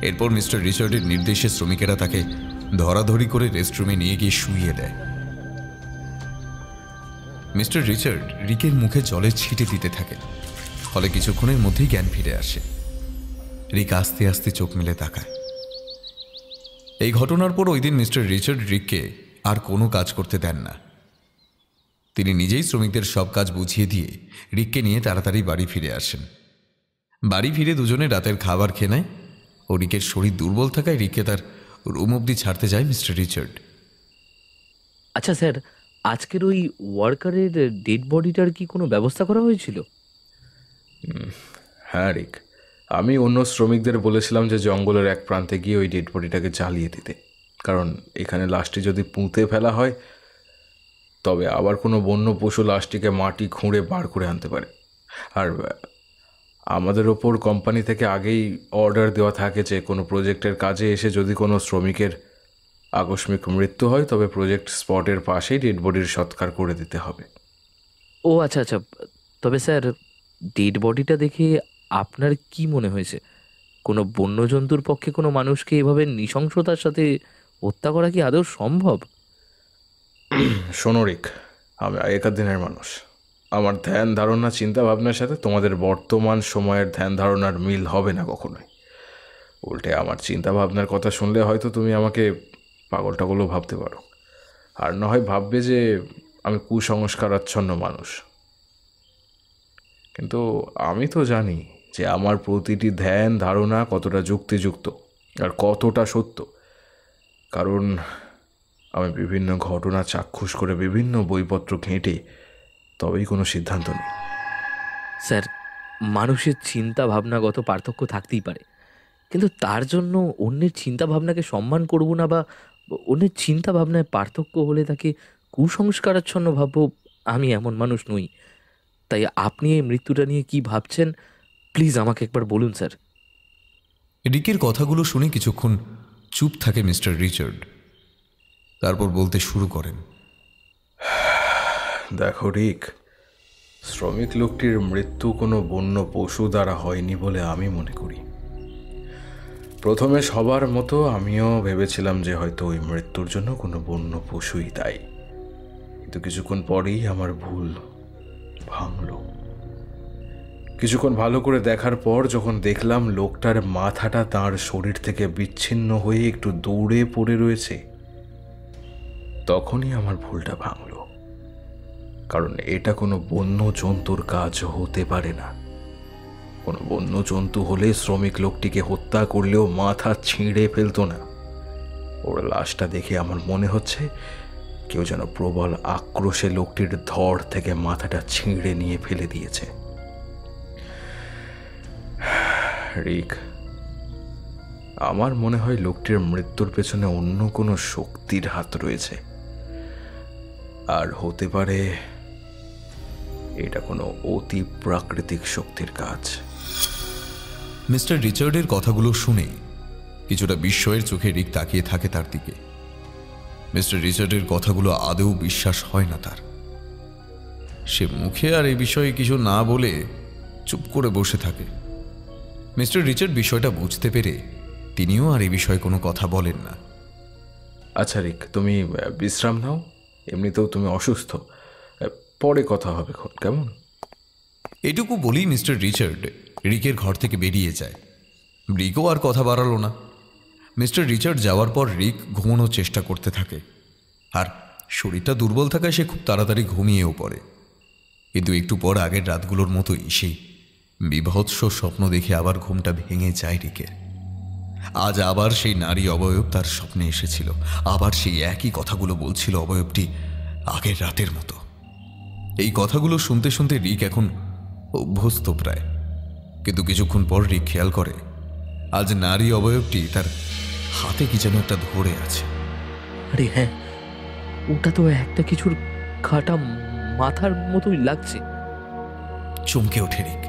[SPEAKER 3] এরপর মিস্টার রিচার্ডের নির্দেশে শ্রমিকেরা তাকে ধরাধরি করে রেস্টরুমে নিয়ে গিয়ে শুইয়ে দেয়। মিস্টার রিচার্ড রিকের মুখে জলের ছিটে দিতে থাকে, ফলে কিছুক্ষণের মধ্যেই জ্ঞান ফিরে আসে। রিক আস্তে আস্তে চোখ মেলে তাকায়। এই ঘটনার পর ওই দিন মিস্টার রিচার্ড রিককে আর কোনো কাজ করতে দেন না। তিনি নিজেই শ্রমিকদের সব কাজ বুঝিয়ে দিয়ে রিককে নিয়ে তাড়াতাড়ি বাড়ি ফিরে আসেন। বাড়ি ফিরে দুজনে রাতের খাবার খেয়ে নেয় ও রিকের শরীর দুর্বল থাকায় রিককে তার রুম অবধি ছাড়তে যায় মিস্টার রিচার্ড।
[SPEAKER 2] আচ্ছা স্যার, আজকের ওই ওয়ার্কারের ডেড বডিটার কি কোনো ব্যবস্থা করা হয়েছিল?
[SPEAKER 1] হ্যাঁ রিক, আমি অন্য শ্রমিকদের বলেছিলাম যে জঙ্গলের এক প্রান্তে গিয়ে ওই ডেড বডিটাকে জ্বালিয়ে দিতে, কারণ এখানে লাশটি যদি পুঁতে ফেলা হয় তবে আবার কোনো বন্য পশু লাশটিকে মাটি খুঁড়ে বার করে আনতে পারে। আর আমাদের ওপর কোম্পানি থেকে আগেই অর্ডার দেওয়া থাকে যে কোনো প্রজেক্টের কাজে এসে যদি কোনো শ্রমিকের আকস্মিক মৃত্যু হয় তবে প্রজেক্ট স্পটের পাশেই ডেড বডির সৎকার করে দিতে হবে।
[SPEAKER 2] ও আচ্ছা আচ্ছা, তবে স্যার ডেড বডিটা দেখে আপনার কি মনে হয়েছে? কোনো বন্যজন্তুর পক্ষে কোনো মানুষকে এভাবে নৃশংসতার সাথে হত্যা করা কি আদৌ সম্ভব?
[SPEAKER 1] শোনো রিক, আমি আগেকার দিনের মানুষ, আমার ধ্যান ধারণা চিন্তা ভাবনার সাথে তোমাদের বর্তমান সময়ের ধ্যান ধারণার মিল হবে না কখনোই। উল্টে আমার চিন্তা ভাবনার কথা শুনলে হয়তো তুমি আমাকে পাগল টাগলও ভাবতে পারো, আর না হয় ভাববে যে আমি কুসংস্কারাচ্ছন্ন মানুষ। কিন্তু আমি তো জানি যে আমার প্রতিটি ধ্যান ধারণা কতটা যুক্তিযুক্ত আর কতটা সত্য, কারণ আমি বিভিন্ন ঘটনা চাক্ষুষ করে বিভিন্ন বইপত্র ঘেঁটে তবেই কোনো সিদ্ধান্ত নিই।
[SPEAKER 2] স্যার, মানুষের চিন্তা ভাবনাগত পার্থক্য থাকতেই পারে, কিন্তু তার জন্য অন্যের চিন্তা ভাবনাকে সম্মান করব না, বা অন্যের চিন্তা ভাবনায় পার্থক্য হলে তাকে কুসংস্কারাচ্ছন্ন ভাববো, আমি এমন মানুষ নই। তাই আপনি এই মৃত্যুটা নিয়ে কি ভাবছেন প্লিজ আমাকে একবার বলুন স্যার।
[SPEAKER 3] রিকের কথাগুলো শুনে কিছুক্ষণ চুপ থাকে মিস্টার রিচার্ড, তারপর বলতে শুরু করেন।
[SPEAKER 1] দেখো রিক, শ্রমিক লোকটির মৃত্যু কোনো বন্য পশু দ্বারা হয়নি বলে আমি মনে করি। প্রথমে সবার মতো আমিও ভেবেছিলাম যে হয়তো ওই মৃত্যুর জন্য কোনো বন্য পশুই দায়ী, কিন্তু কিছুক্ষণ পরেই আমার ভুল ভাঙল। কিছুক্ষণ ভালো করে দেখার পর যখন দেখলাম লোকটার মাথাটা তার শরীর থেকে বিচ্ছিন্ন হয়ে একটু দৌড়ে পড়ে রয়েছে, তখনই আমার ভুলটা ভাঙল। কারণ এটা কোনো বন্য জন্তুর কাজ হতে পারে না। কোনো বন্য জন্তু হলে শ্রমিক লোকটিকে হত্যা করলেও মাথা ছিঁড়ে ফেলতো না। ওর লাশটা দেখে আমার মনে হচ্ছে কেউ যেন প্রবল আক্রোশে লোকটির ধড় থেকে মাথাটা ছিঁড়ে নিয়ে ফেলে দিয়েছে। রিক, আমার মনে হয় লোকটির মৃত্যুর পেছনে অন্য কোনো শক্তির হাত রয়েছে, আর হতে পারে এটা কোনো অতি প্রাকৃতিক শক্তির কাজ।
[SPEAKER 3] মিস্টার রিচার্ডের কথাগুলো শুনে কিছুটা বিস্ময়ের চোখে রিক তাকিয়ে থাকে তার দিকে। মিস্টার রিচার্ডের কথাগুলো আদৌ বিশ্বাস হয় না তার। সে মুখে আর এই বিষয়ে কিছু না বলে চুপ করে বসে থাকে। মিস্টার রিচার্ড বিষয়টা বুঝতে পেরে তিনিও আর এই বিষয়ে কোনো কথা বলেন না।
[SPEAKER 1] আচ্ছা রিক, তুমি বিশ্রাম নাও, এমনিতেও তুমি অসুস্থ, পরে কথা হবে, কেমন?
[SPEAKER 3] এটুকু বলেই মিস্টার রিচার্ড রিকের ঘর থেকে বেরিয়ে যায়। রিকও আর কথা বাড়ালো না। মিস্টার রিচার্ড যাওয়ার পর রিক ঘুমানোর চেষ্টা করতে থাকে, আর শরীরটা দুর্বল থাকায় সে খুব তাড়াতাড়ি ঘুমিয়েও পড়ে। কিন্তু একটু পর আগের রাতগুলোর মতোই সেই বিভৎস স্বপ্ন দেখে আবার ঘুমটা ভেঙে যায় রিকের। আজ আবার সেই নারী অবয়ব তার স্বপ্নে এসেছিল, আবার সেই একই কথাগুলো বলছিল অবয়বটি আগের রাতের মতো। এই কথাগুলো শুনতে শুনতে রিক এখন অভ্যস্ত প্রায়। কিন্তু কিছুক্ষণ পর রিক খেয়াল করে আজ নারী অবয়বটি তার হাতে কি যেন একটা ধরে আছে।
[SPEAKER 2] আরে হ্যাঁ, ওটা তো একটা কিছুর কাটা মাথার মতোই লাগছে।
[SPEAKER 3] চমকে ওঠে রিক,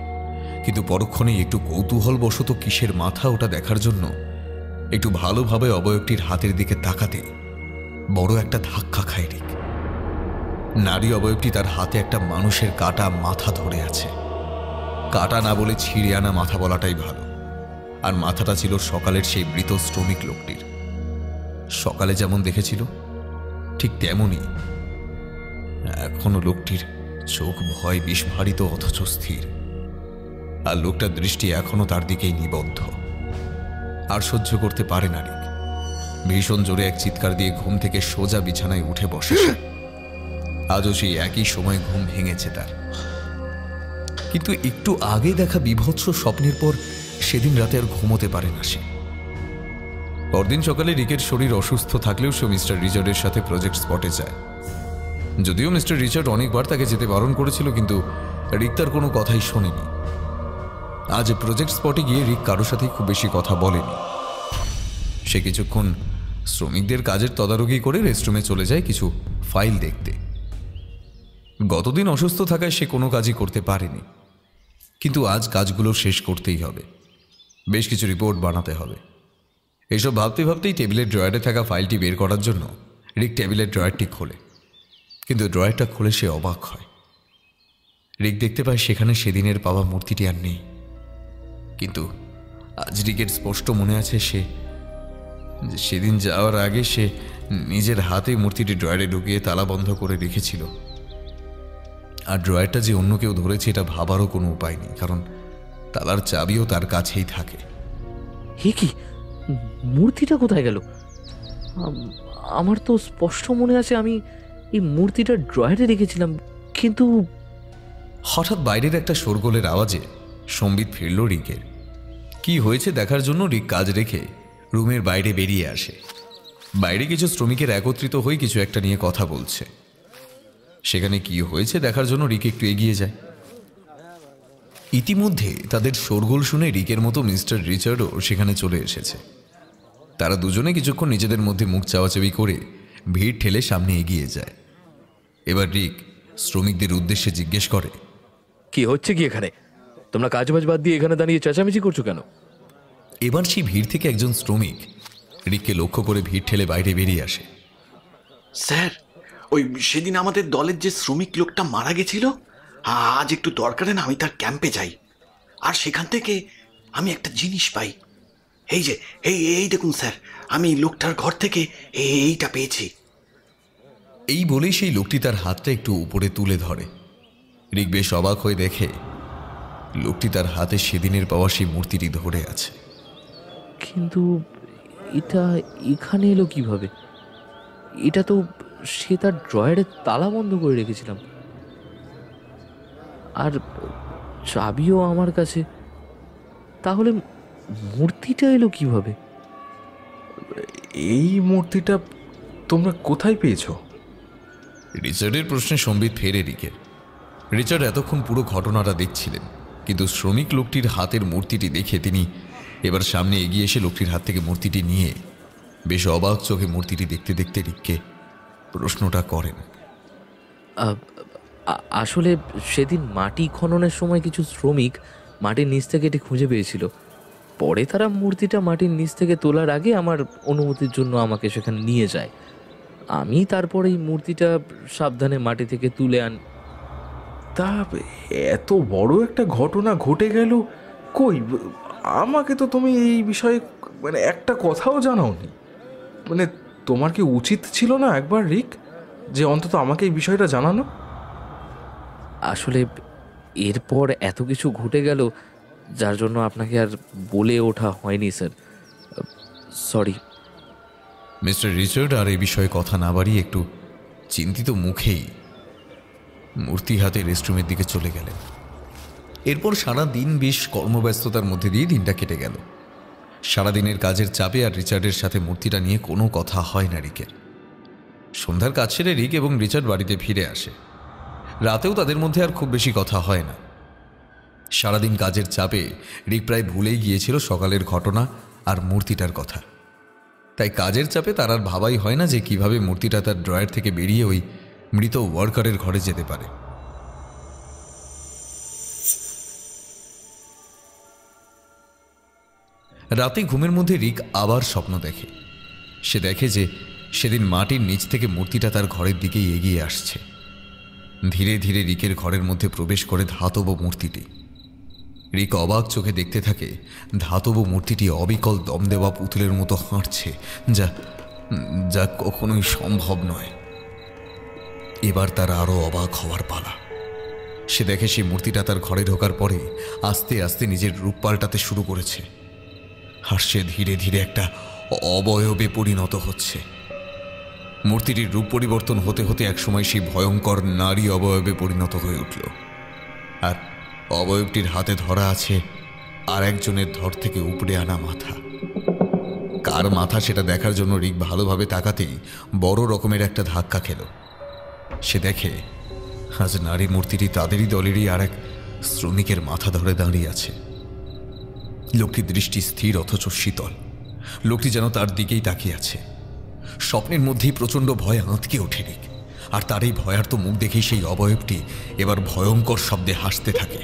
[SPEAKER 3] কিন্তু পরক্ষণেই একটু কৌতূহলবশত কিসের মাথা ওটা দেখার জন্য একটু ভালোভাবে অবয়বটির হাতের দিকে তাকাতে বড় একটা ধাক্কা খায় রিক। নারী অবয়বটি তার হাতে একটা মানুষের কাটা মাথা ধরে আছে। কাটা না বলে ছিঁড়ে আনা মাথা বলাটাই ভালো। আর মাথাটা ছিল সকালের সেই মৃত শ্রমিক লোকটির। সকালে যেমন দেখেছিল ঠিক তেমনই। এখনো লোকটির চোখ ভয় বিস্ফারিত অথচ স্থির, আর লোকটার দৃষ্টি এখনো তার দিকেই নিবদ্ধ। আর সহ্য করতে পারে না রিক। ভীষণ জোরে এক চিৎকার দিয়ে ঘুম থেকে সোজা বিছানায় উঠে বসে। আজও সেই একই সময় ঘুম ভেঙেছে তার। কিন্তু একটু আগে দেখা বিভৎস স্বপ্নের পর সেদিন রাতে আর ঘুমোতে পারে না সে। পরদিন সকালে রিকের শরীর অসুস্থ থাকলেও সে মিস্টার রিচার্ডের সাথে প্রজেক্ট স্পটে যায়। যদিও মিস্টার রিচার্ড অনেকবার তাকে যেতে বারণ করেছিল, কিন্তু রিক তার কোনো কথাই শোনেনি। আজ প্রজেক্ট স্পটে গিয়ে রিক কারোর সাথেই খুব বেশি কথা বলেনি। সে কিছুক্ষণ শ্রমিকদের কাজের তদারকি করে রেস্টরুমে চলে যায় কিছু ফাইল দেখতে। গতদিন অসুস্থ থাকায় সে কোনো কাজই করতে পারেনি, কিন্তু আজ কাজগুলো শেষ করতেই হবে। বেশ কিছু রিপোর্ট বানাতে হবে। এসব ভাবতে ভাবতেই টেবিলের ড্রয়ারে থাকা ফাইলটি বের করার জন্য রিক টেবিলের ড্রয়ারটি খোলে, কিন্তু ড্রয়ারটা খুলে সে অবাক হয়। রিক দেখতে পায় সেখানে সেদিনের পাওয়া মূর্তিটি আর নেই। কিন্তু আজ রিকের স্পষ্ট মনে আছে সেদিন যাওয়ার আগে সে নিজের হাতে মূর্তিটি ড্রয়ারে ঢুকিয়ে তালা বন্ধ করে রেখেছিল। আর ড্রয়ারটা যে অন্য কেউ ধরেছে এটা ভাবারও কোনো উপায় নেই, কারণ তালার চাবিও তার কাছেই থাকে।
[SPEAKER 2] হে কি, মূর্তিটা কোথায় গেল? আমার তো স্পষ্ট মনে আছে আমি এই মূর্তিটা ড্রয়ারে রেখেছিলাম, কিন্তু
[SPEAKER 3] হঠাৎ বাইরের একটা শোরগোলের আওয়াজে সম্বিত ফিরল রিকের। কি হয়েছে দেখার জন্য রিক কাজ রেখে রুমের বাইরে বেরিয়ে আসে। বাইরে কিছু শ্রমিকের একত্রিত হয়ে কিছু একটা নিয়ে কথা বলছে। সেখানে কি হয়েছে দেখার জন্য রিক একটু এগিয়ে যায়। ইতিমধ্যে তাদের শোরগোল শুনে রিকের মতো মিস্টার রিচার্ডও সেখানে চলে এসেছে। তারা দুজনে কিছুক্ষণ নিজেদের মধ্যে মুখ চাওয়াচাবি করে ভিড় ঠেলে সামনে এগিয়ে যায়। এবার রিক শ্রমিকদের উদ্দেশ্যে জিজ্ঞেস করে,
[SPEAKER 2] কি হচ্ছে কি এখানে? তোমরা কাজ বাজ বাদ দিয়ে এখানে দাঁড়িয়ে চেঁচামেচি করছো কেন?
[SPEAKER 3] এবার সেই ভিড় থেকে একজন শ্রমিক রিককে লক্ষ্য করে ভিড় ঠেলে বাইরে বেরিয়ে আসে।
[SPEAKER 5] স্যার, ওই সেদিন আমাদের দলের যে শ্রমিক লোকটা মারা গেছিল, আজ একটু দরকারে না আমি তার ক্যাম্পে যাই, আর সেখান থেকে আমি একটা জিনিস পাই। এই যে এই দেখুন স্যার, আমি লোকটার ঘর থেকে এইটা পেয়েছি।
[SPEAKER 3] এই বলেই সেই লোকটি তার হাতটা একটু উপরে তুলে ধরে। রিক বেশ অবাক হয়ে দেখে লোকটি তার হাতে সেদিনের পাওয়া সেই মূর্তিটি ধরে আছে।
[SPEAKER 2] কিন্তু এটা এখানে এলো কিভাবে? এটা তো সে তার ড্রয়ারে তালা বন্ধ করে রেখেছিলাম, আর চাবিও আমার কাছে। তাহলে মূর্তিটা এলো কিভাবে?
[SPEAKER 1] এই মূর্তিটা তোমরা কোথায় পেয়েছো?
[SPEAKER 3] রিচার্ডের প্রশ্নে সম্বিত ফেরে রিকের। রিচার্ড এতক্ষণ পুরো ঘটনাটা দেখছিলেন, কিন্তু শ্রমিক লোকটির হাতের মূর্তিটি দেখে তিনি এবার সামনে এগিয়ে এসে লোকটির হাত থেকে মূর্তিটি নিয়ে বেশ অবাক চোখে মূর্তিটি দেখতে দেখতে রিককে প্রশ্নটা করেন।
[SPEAKER 2] আসলে সেদিন মাটি খননের সময় কিছু শ্রমিক মাটির নিচ থেকে এটি খুঁজে পেয়েছিল। পরে তারা মূর্তিটা মাটির নিচ থেকে তোলার আগে আমার অনুমতির জন্য আমাকে সেখানে নিয়ে যায়। আমি তারপরে এই মূর্তিটা সাবধানে মাটি থেকে তুলে
[SPEAKER 1] তা এত বড় একটা ঘটনা ঘটে গেল, কই আমাকে তো তুমি এই বিষয়ে মানে একটা কথাও জানাওনি। মানে তোমার কি উচিত ছিল না একবার রিক, যে অন্তত আমাকে এই বিষয়টা জানানো?
[SPEAKER 2] আসলে এরপর এত কিছু ঘটে গেল যার জন্য আপনাকে আর বলে ওঠা হয়নি স্যার, সরি।
[SPEAKER 3] মিস্টার রিচার্ড আর এই বিষয়ে কথা না বাড়িয়ে একটু চিন্তিত মুখেই মূর্তি হাতে রেস্টরুমের দিকে চলে গেলেন। এরপর সারা দিন বেশ কর্মব্যস্ততার মধ্যে দিয়ে দিনটা কেটে গেল। সারাদিনের কাজের চাপে আর রিচার্ডের সাথে মূর্তিটা নিয়ে কোনো কথা হয় না রিকের। সন্ধ্যার কাজ সেরে রিক এবং রিচার্ড বাড়িতে ফিরে আসে। রাতেও তাদের মধ্যে আর খুব বেশি কথা হয় না। সারাদিন কাজের চাপে রিক প্রায় ভুলেই গিয়েছিল সকালের ঘটনা আর মূর্তিটার কথা। তাই কাজের চাপে তার আর ভাবাই হয় না যে কিভাবে মূর্তিটা তার ড্রয়ার থেকে বেরিয়ে ওই মৃত ওয়ার্কারের ঘরে যেতে পারে। রাতে ঘুমের মধ্যে রিক আবার স্বপ্ন দেখে। সে দেখে যে সেদিন মাটির নিচ থেকে মূর্তিটা তার ঘরের দিকেই এগিয়ে আসছে। ধীরে ধীরে রিকের ঘরের মধ্যে প্রবেশ করে ধাতব মূর্তিটি। রিক অবাক চোখে দেখতে থাকে ধাতব মূর্তিটি অবিকল দম দেওয়া পুতুলের মতো হাঁটছে, যা যা কখনোই সম্ভব নয়। এবার তার আরও অবাক হওয়ার পালা। সে দেখে সেই মূর্তিটা তার ঘরে ঢোকার পরে আস্তে আস্তে নিজের রূপ পাল্টাতে শুরু করেছে, আর সে ধীরে ধীরে একটা অবয়বে পরিণত হচ্ছে। মূর্তিটির রূপ পরিবর্তন হতে হতে একসময় সেই ভয়ঙ্কর নারী অবয়বে পরিণত হয়ে উঠল, আর অবয়বটির হাতে ধরা আছে আর একজনের ধর থেকে উপড়ে আনা মাথা। কার মাথা সেটা দেখার জন্য রিক ভালোভাবে তাকাতেই বড় রকমের একটা ধাক্কা খেল। সে দেখে আজ নারী মূর্তিটি তাদেরই দলেরই আর এক শ্রমিকের মাথা ধরে দাঁড়িয়ে আছে। লোকটির দৃষ্টি স্থির অথচ শীতল। লোকটি যেন তার দিকেই তাকিয়ে আছে। স্বপ্নের মধ্যেই প্রচণ্ড ভয়ে আঁতকে ওঠে রিক, আর তার এই ভয়ার্ত মুখ দেখেই সেই অবয়বটি এবার ভয়ঙ্কর শব্দে হাসতে থাকে।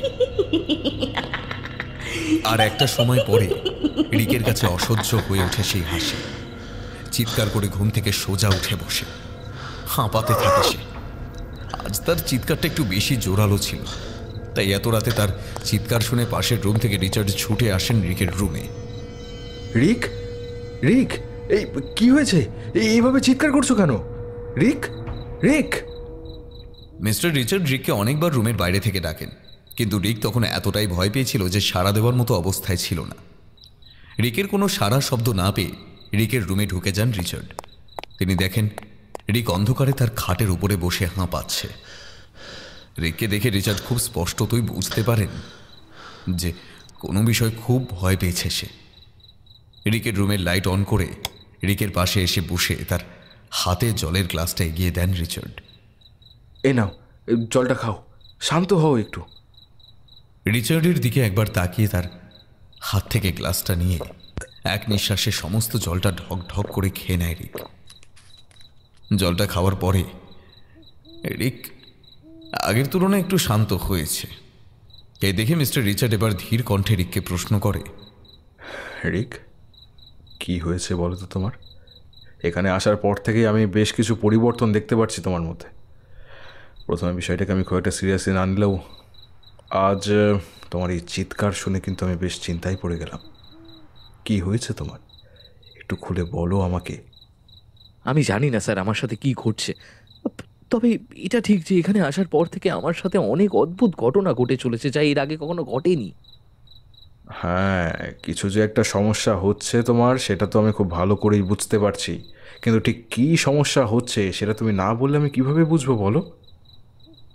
[SPEAKER 3] আর একটা সময় পরে রিকের কাছে অসহ্য হয়ে ওঠে সেই হাসি। চিৎকার করে ঘুম থেকে সোজা উঠে বসে হাঁপাতে থাকে সে। আজ তার চিৎকারটা একটু বেশি জোরালো ছিল, তাই এত রাতে তার চিৎকার শুনে পাশের রুম থেকে রিচার্ড ছুটে আসেন রিকের রুমে।
[SPEAKER 1] রিক, রিক, এই কি হয়েছে? এইভাবে চিৎকার করছো কেন? রিক, রিক!
[SPEAKER 3] মিস্টার রিচার্ড রিককে অনেকবার রুমের বাইরে থেকে ডাকেন, কিন্তু রিক তখন এতটাই ভয় পেয়েছিল যে সাড়া দেওয়ার মতো অবস্থায় ছিল না। রিকের কোনো সাড়া শব্দ না পেয়ে রিকের রুমে ঢুকে যান রিচার্ড। তিনি দেখেন রিক অন্ধকারে তার খাটের উপরে বসে হাঁপাচ্ছে। রিককে দেখে রিচার্ড খুব স্পষ্টতই বুঝতে পারেন যে কোনো বিষয় খুব ভয় পেয়েছে সে। রিকের রুমের লাইট অন করে রিকের পাশে এসে বসে তার হাতে জলের গ্লাসটা এগিয়ে দেন রিচার্ড।
[SPEAKER 1] এই নাও, জলটা খাও, শান্ত হও একটু।
[SPEAKER 3] রিচার্ডের দিকে একবার তাকিয়ে তার হাত থেকে গ্লাসটা নিয়ে এক নিঃশ্বাসে সমস্ত জলটা ঢক ঢক করে খেয়ে নেয় রিক। জলটা খাওয়ার পরে রিক আগের তুলনায় একটু শান্ত হয়েছে। এই দেখে মিস্টার রিচার্ড এবার ধীর কণ্ঠে রিককে প্রশ্ন করে,
[SPEAKER 1] রিক, কি হয়েছে বলো তো তোমার? এখানে আসার পর থেকেই আমি বেশ কিছু পরিবর্তন দেখতে পাচ্ছি তোমার মধ্যে। প্রথমে বিষয়টাকে আমি খুব একটা সিরিয়াসলি না নিলেও আজ তোমার এই চিৎকার শুনে কিন্তু আমি বেশ চিন্তায় পড়ে গেলাম। কি হয়েছে তোমার? একটু খুলে বলো আমাকে।
[SPEAKER 2] আমি জানি না স্যার আমার সাথে কি ঘটছে, তবে এটা ঠিক যে এখানে আসার পর থেকে আমার সাথে অনেক অদ্ভুত ঘটনা ঘটে চলেছে, যা এর আগে কখনো ঘটেনি।
[SPEAKER 1] হ্যাঁ, কিছু যে একটা সমস্যা হচ্ছে তোমার, সেটা তো আমি খুব ভালো করেই বুঝতে পারছি, কিন্তু ঠিক কী সমস্যা হচ্ছে সেটা তুমি না বললে আমি কিভাবে বুঝবো বলো?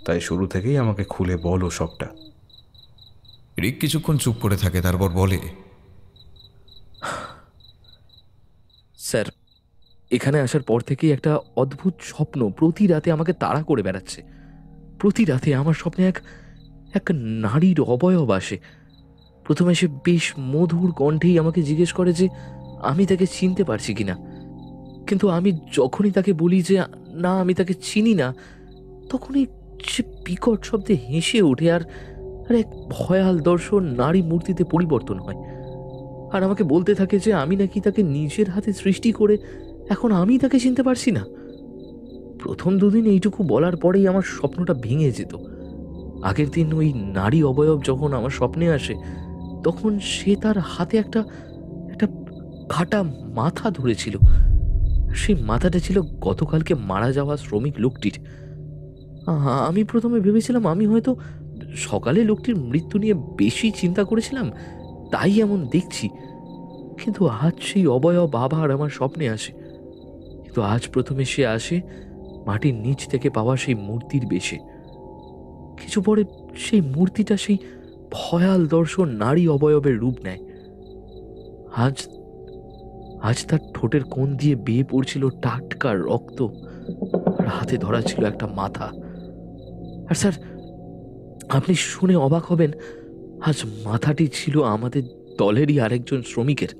[SPEAKER 1] তাই শুরু থেকেই আমাকে খুলে বলো সবটা।
[SPEAKER 3] রিক কিছুক্ষণ চুপ করে থাকে, তারপর বলে,
[SPEAKER 2] স্যার, এখানে আসার পর থেকেই একটা অদ্ভুত স্বপ্ন প্রতি রাতে আমাকে তাড়া করে বেড়াচ্ছে। প্রতি রাতে আমার স্বপ্নে এক নারীর অবয়ব আসে। প্রথমে সে বেশ মধুর কণ্ঠেই আমাকে জিজ্ঞেস করে যে আমি তাকে চিনতে পারছি কিনা, কিন্তু আমি যখনই তাকে বলি যে না আমি তাকে চিনি না, তখনই সে বিকট শব্দে হেসে ওঠে আর এক ভয়াল দর্শন নারী মূর্তিতে পরিবর্তন হয়। আর আমাকে বলতে থাকে যে আমি নাকি তাকে নিজের হাতে সৃষ্টি করে এখন আমি তাকে চিনতে পারছি না। প্রথম দুদিন এইটুকু বলার পরেই আমার স্বপ্নটা ভেঙে যেত। আগের দিন ওই নারী অবয়ব যখন আমার স্বপ্নে আসে, তখন সে তার হাতে একটা কাটা মাথা ধরেছিল। সেই মাথাটা ছিল গতকালকে মারা যাওয়া শ্রমিক লোকটির। আমি প্রথমে ভেবেছিলাম আমি হয়তো সকালে লোকটির মৃত্যু নিয়ে বেশি চিন্তা করেছিলাম, তাই এমন দেখছি। কিন্তু আজ সেই অবয়ব আবার আমার স্বপ্নে আসে। কিন্তু আজ প্রথমে সে আসে মাটির নিচ থেকে পাওয়া সেই মূর্তির বেশে। কিছু পরে সেই মূর্তিটা সেই ভয়াল দর্শন নারী অবয়বের রূপ নেয়। আজ তার ঠোঁটের কোণ দিয়ে বেয়ে পড়ছিল টাটকা রক্ত, আর হাতে ধরা ছিল একটা মাথা। আর স্যার, আপনি শুনে অবাক হবেন, আজ মাথাটি ছিল আমাদের দলেরই আরেকজন শ্রমিকের।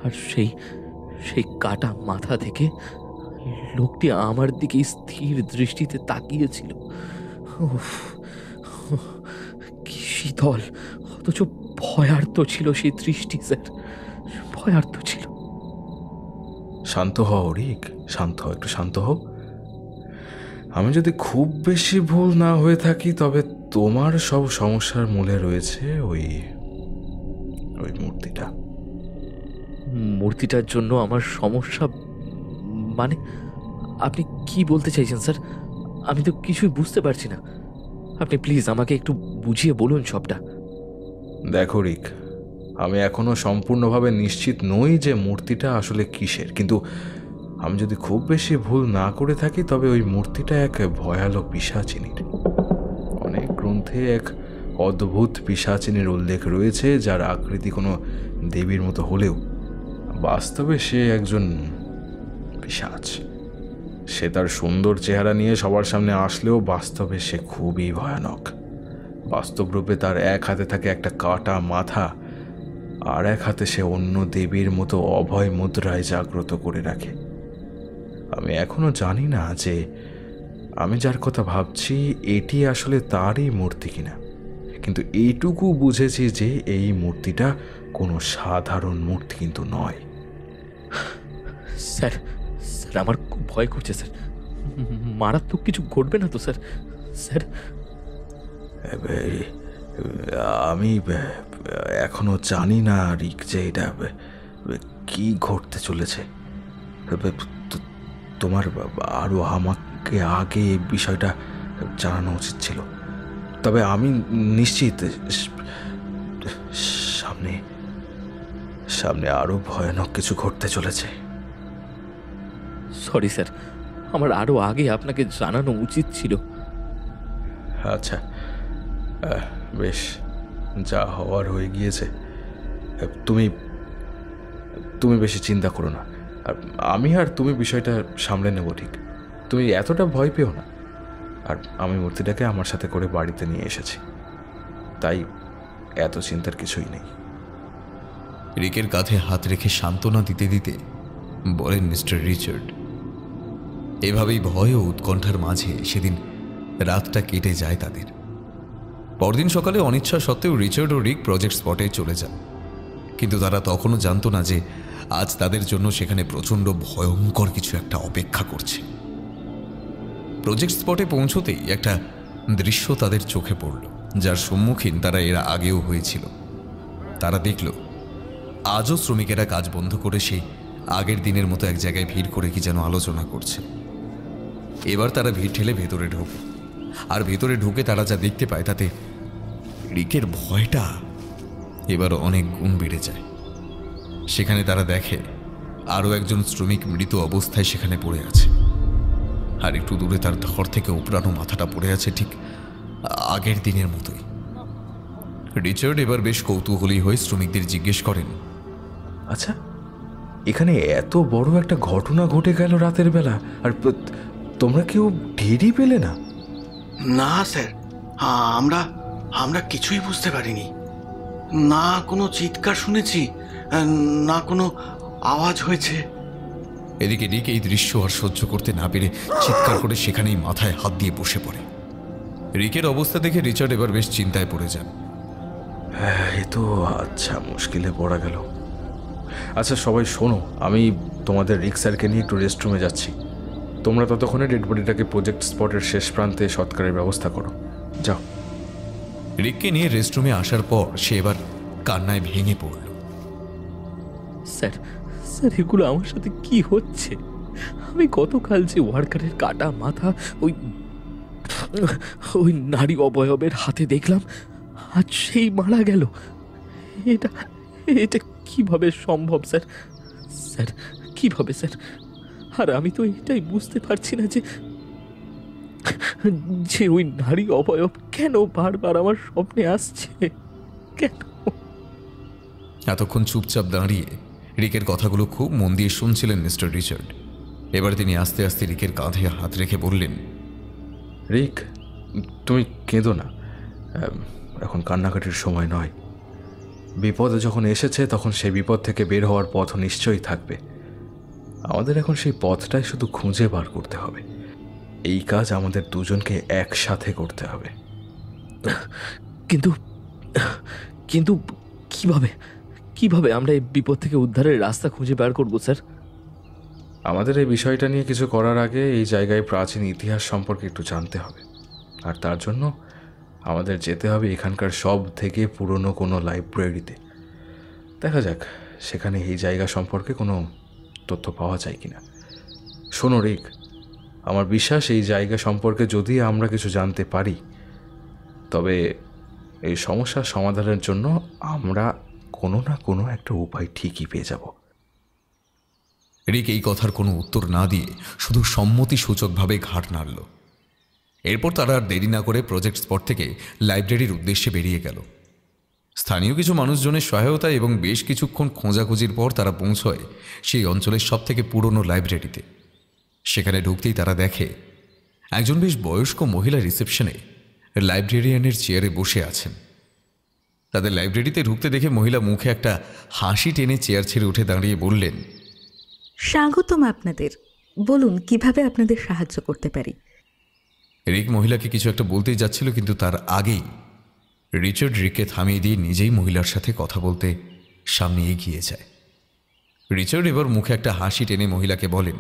[SPEAKER 2] আর সেই কাটা মাথা থেকে লোকটি আমার দিকে স্থির দৃষ্টিতে তাকিয়েছিল। কি শীতল অথচ ভয়ার্ত ছিল সেই দৃষ্টি স্যার, ভয়ার্ত ছিল।
[SPEAKER 1] শান্ত হও রিক, শান্ত হও, একটু শান্ত হও। আমি যদি খুব বেশি ভুল না হয়ে থাকি, তবে তোমার সব সমস্যার মূলে রয়েছে ওই মূর্তিটা।
[SPEAKER 2] মূর্তিটার জন্য আমার সমস্যা? মানে আপনি কি বলতে চাইছেন স্যার? আমি তো কিছুই বুঝতে পারছি না। আপনি প্লিজ আমাকে একটু বুঝিয়ে বলুন সবটা।
[SPEAKER 1] দেখো রিক, আমি এখনো সম্পূর্ণভাবে নিশ্চিত নই যে মূর্তিটা আসলে কিসের, কিন্তু আমি যদি খুব বেশি ভুল না করে থাকি, তবে ওই মূর্তিটা এক ভয়ানক পিশাচিনীর। অনেক গ্রন্থে এক অদ্ভুত পিশাচিনীর উল্লেখ রয়েছে, যার আকৃতি কোনো দেবীর মতো হলেও বাস্তবে সে একজন পিশাচ। সে তার সুন্দর চেহারা নিয়ে সবার সামনে আসলেও বাস্তবে সে খুবই ভয়ানক। বাস্তব রূপে তার এক হাতে থাকে একটা কাটা মাথা, আর এক হাতে সে অন্য দেবীর মতো অভয় মুদ্রায় জাগ্রত করে রাখে। আমি এখনো জানি না যে আমি যার কথা ভাবছি এটি আসলে তারই মূর্তি কিনা, কিন্তু এইটুকু বুঝেছি যে এই মূর্তিটা কোনো সাধারণ মূর্তি কিন্তু নয়।
[SPEAKER 2] স্যার, আমার খুব ভয় করছে স্যার। মারাত্মক কিছু ঘটবে না তো স্যার? স্যার,
[SPEAKER 1] আমি এখনো জানি না রিক যে এটা কি ঘটতে চলেছে। তোমার আরও আমাকে আগে এই বিষয়টা জানানো উচিত ছিল। তবে আমি নিশ্চিত সামনে সামনে আরও ভয়ানক কিছু ঘটতে চলেছে।
[SPEAKER 2] সরি স্যার, আমার আরও আগে আপনাকে জানানো উচিত ছিল।
[SPEAKER 1] আচ্ছা, বেশ, যা হওয়ার হয়ে গিয়েছে। তুমি তুমি বেশি চিন্তা করো না। আমি আর তুমি বিষয়টা সামলে নেব, ঠিক? তুমি এতটা ভয় পেও না। আর আমি মূর্তিটাকে আমার সাথে করে বাড়িতে নিয়ে এসেছি, তাই এত চিন্তার কিছুই নেই।
[SPEAKER 3] রিকের কাঁধে হাত রেখে সান্ত্বনা দিতে দিতে বলেন মিস্টার রিচার্ড। এভাবেই ভয় ও উৎকণ্ঠার মাঝে সেদিন রাতটা কেটে যায় তাদের। পরদিন সকালে অনিচ্ছা সত্ত্বেও রিচার্ড ও রিক প্রজেক্ট স্পটে চলে যান, কিন্তু তারা তখনও জানতো না যে আজ তাদের জন্য সেখানে প্রচণ্ড ভয়ঙ্কর কিছু একটা অপেক্ষা করছে। প্রজেক্ট স্পটে পৌঁছতেই একটা দৃশ্য তাদের চোখে পড়ল, যার সম্মুখীন তারা এর আগেও হয়েছিল। তারা দেখল আজও শ্রমিকেরা কাজ বন্ধ করে সেই আগের দিনের মতো এক জায়গায় ভিড় করে কি যেন আলোচনা করছে। এবার তারা ভিড় ঠেলে ভেতরে ঢোকে, আর ভেতরে ঢুকে তারা যা দেখতে পায় তাতে রিকের ভয়টা এবার অনেক গুণ বেড়ে যায়। সেখানে তারা দেখে আরও একজন শ্রমিক মৃত অবস্থায় সেখানে পড়ে আছে, আর একটু দূরে তার ধর থেকে উপড়ানো মাথাটা পড়ে আছে ঠিক আগের দিনের মতোই। রিচার্ড এবার বেশ কৌতূহলী হয়ে শ্রমিকদের জিজ্ঞেস করেন,
[SPEAKER 1] আচ্ছা, এখানে এত বড় একটা ঘটনা ঘটে গেল রাতের বেলা, আর তোমরা কেউ টেরই পেলে না?
[SPEAKER 5] না স্যার, আমরা আমরা কিছুই বুঝতে পারিনি। না কোনো চিৎকার শুনেছি, না কোনো আওয়াজ হয়েছে।
[SPEAKER 3] এদিকে রিক এই দৃশ্য আর সহ্য করতে না পেরে চিৎকার করে সেখানেই মাথায় হাত দিয়ে বসে পড়ে। রিকের অবস্থা দেখে রিচার্ড এবার বেশ চিন্তায় পড়ে যান।
[SPEAKER 1] এ তো আচ্ছা, মুশকিলে পড়া গেল। আচ্ছা সবাই শোনো, আমি তোমাদের রিক স্যারকে নিয়ে একটু রেস্টরুমে যাচ্ছি। তোমরা ততক্ষণে ডেড বডিটাকে প্রজেক্ট স্পটের শেষ প্রান্তে সৎকারের ব্যবস্থা করো, যাও।
[SPEAKER 3] রিককে নিয়ে রেস্টরুমে আসার পর সে এবার কান্নায় ভেঙে পড়ল।
[SPEAKER 2] স্যার স্যার, এগুলো আমার সাথে কি হচ্ছে? আমি গতকাল যে ওয়ার্কারের কাটা মাথা ওই ওই নারী অবয়বের হাতে দেখলাম, আজ সেই মারা গেল। এটা এটা কিভাবে সম্ভব স্যার? স্যার কিভাবে স্যার? আর আমি তো এটাই বুঝতে পারছি না যে যে ওই নারী অবয়ব কেন বারবার আমার স্বপ্নে আসছে, কেন?
[SPEAKER 3] এতক্ষণ চুপচাপ দাঁড়িয়ে রিকের কথাগুলো খুব মন দিয়ে শুনছিলেন মিস্টার রিচার্ড। এবার তিনি আস্তে আস্তে রিকের কাঁধে হাত রেখে বললেন,
[SPEAKER 1] রিক, তুমি কেঁদো না, এখন কান্নাকাটির সময় নয়। বিপদ যখন এসেছে তখন সেই বিপদ থেকে বের হওয়ার পথ নিশ্চয়ই থাকবে। আমাদের এখন সেই পথটাই শুধু খুঁজে বার করতে হবে। এই কাজ আমাদের দুজনকে একসাথে করতে হবে।
[SPEAKER 2] কিন্তু কিন্তু কিভাবে কিভাবে আমরা এই বিপদ থেকে উদ্ধারের রাস্তা খুঁজে বের করব স্যার?
[SPEAKER 1] আমাদের এই বিষয়টা নিয়ে কিছু করার আগে এই জায়গায় প্রাচীন ইতিহাস সম্পর্কে একটু জানতে হবে, আর তার জন্য আমাদের যেতে হবে এখানকার সব থেকে পুরনো কোনো লাইব্রেরিতে। দেখা যাক সেখানে এই জায়গা সম্পর্কে কোনো তথ্য পাওয়া যায় কিনা। শোনো রিক, আমার বিশ্বাস এই জায়গা সম্পর্কে যদি আমরা কিছু জানতে পারি, তবে এই সমস্যার সমাধানের জন্য আমরা কোনো না কোনো একটা উপায় ঠিকই পেয়ে যাব।
[SPEAKER 3] রিক এই কথার কোনো উত্তর না দিয়ে শুধু সম্মতিসূচকভাবে ঘাড় নাড়ল। এরপর তারা আর দেরি না করে প্রজেক্ট স্পট থেকে লাইব্রেরির উদ্দেশ্যে বেরিয়ে গেল। স্থানীয় কিছু মানুষজনের সহায়তা এবং বেশ কিছুক্ষণ খোঁজাখুঁজির পর তারা পৌঁছয় সেই অঞ্চলের সবথেকে পুরনো লাইব্রেরিতে। সেখানে ঢুকতেই তারা দেখে একজন বেশ বয়স্ক মহিলা রিসেপশনে লাইব্রেরিয়ানের চেয়ারে বসে আছেন। তাদের লাইব্রেরিতে ঢুকতে দেখে মহিলা মুখে একটা হাসি টেনে চেয়ার ছেড়ে উঠে দাঁড়িয়ে বললেন,
[SPEAKER 6] স্বাগতম আপনাদের। বলুন কিভাবে আপনাদের সাহায্য করতে পারি।
[SPEAKER 3] রিক মহিলাকে কিছু একটা বলতেই যাচ্ছিল, কিন্তু তার আগেই রিচার্ড রিককে থামিয়ে দিয়ে নিজেই মহিলার সাথে কথা বলতে সামনে এগিয়ে যায়। রিচার্ড এবার মুখে একটা হাসি টেনে মহিলাকে বলেন,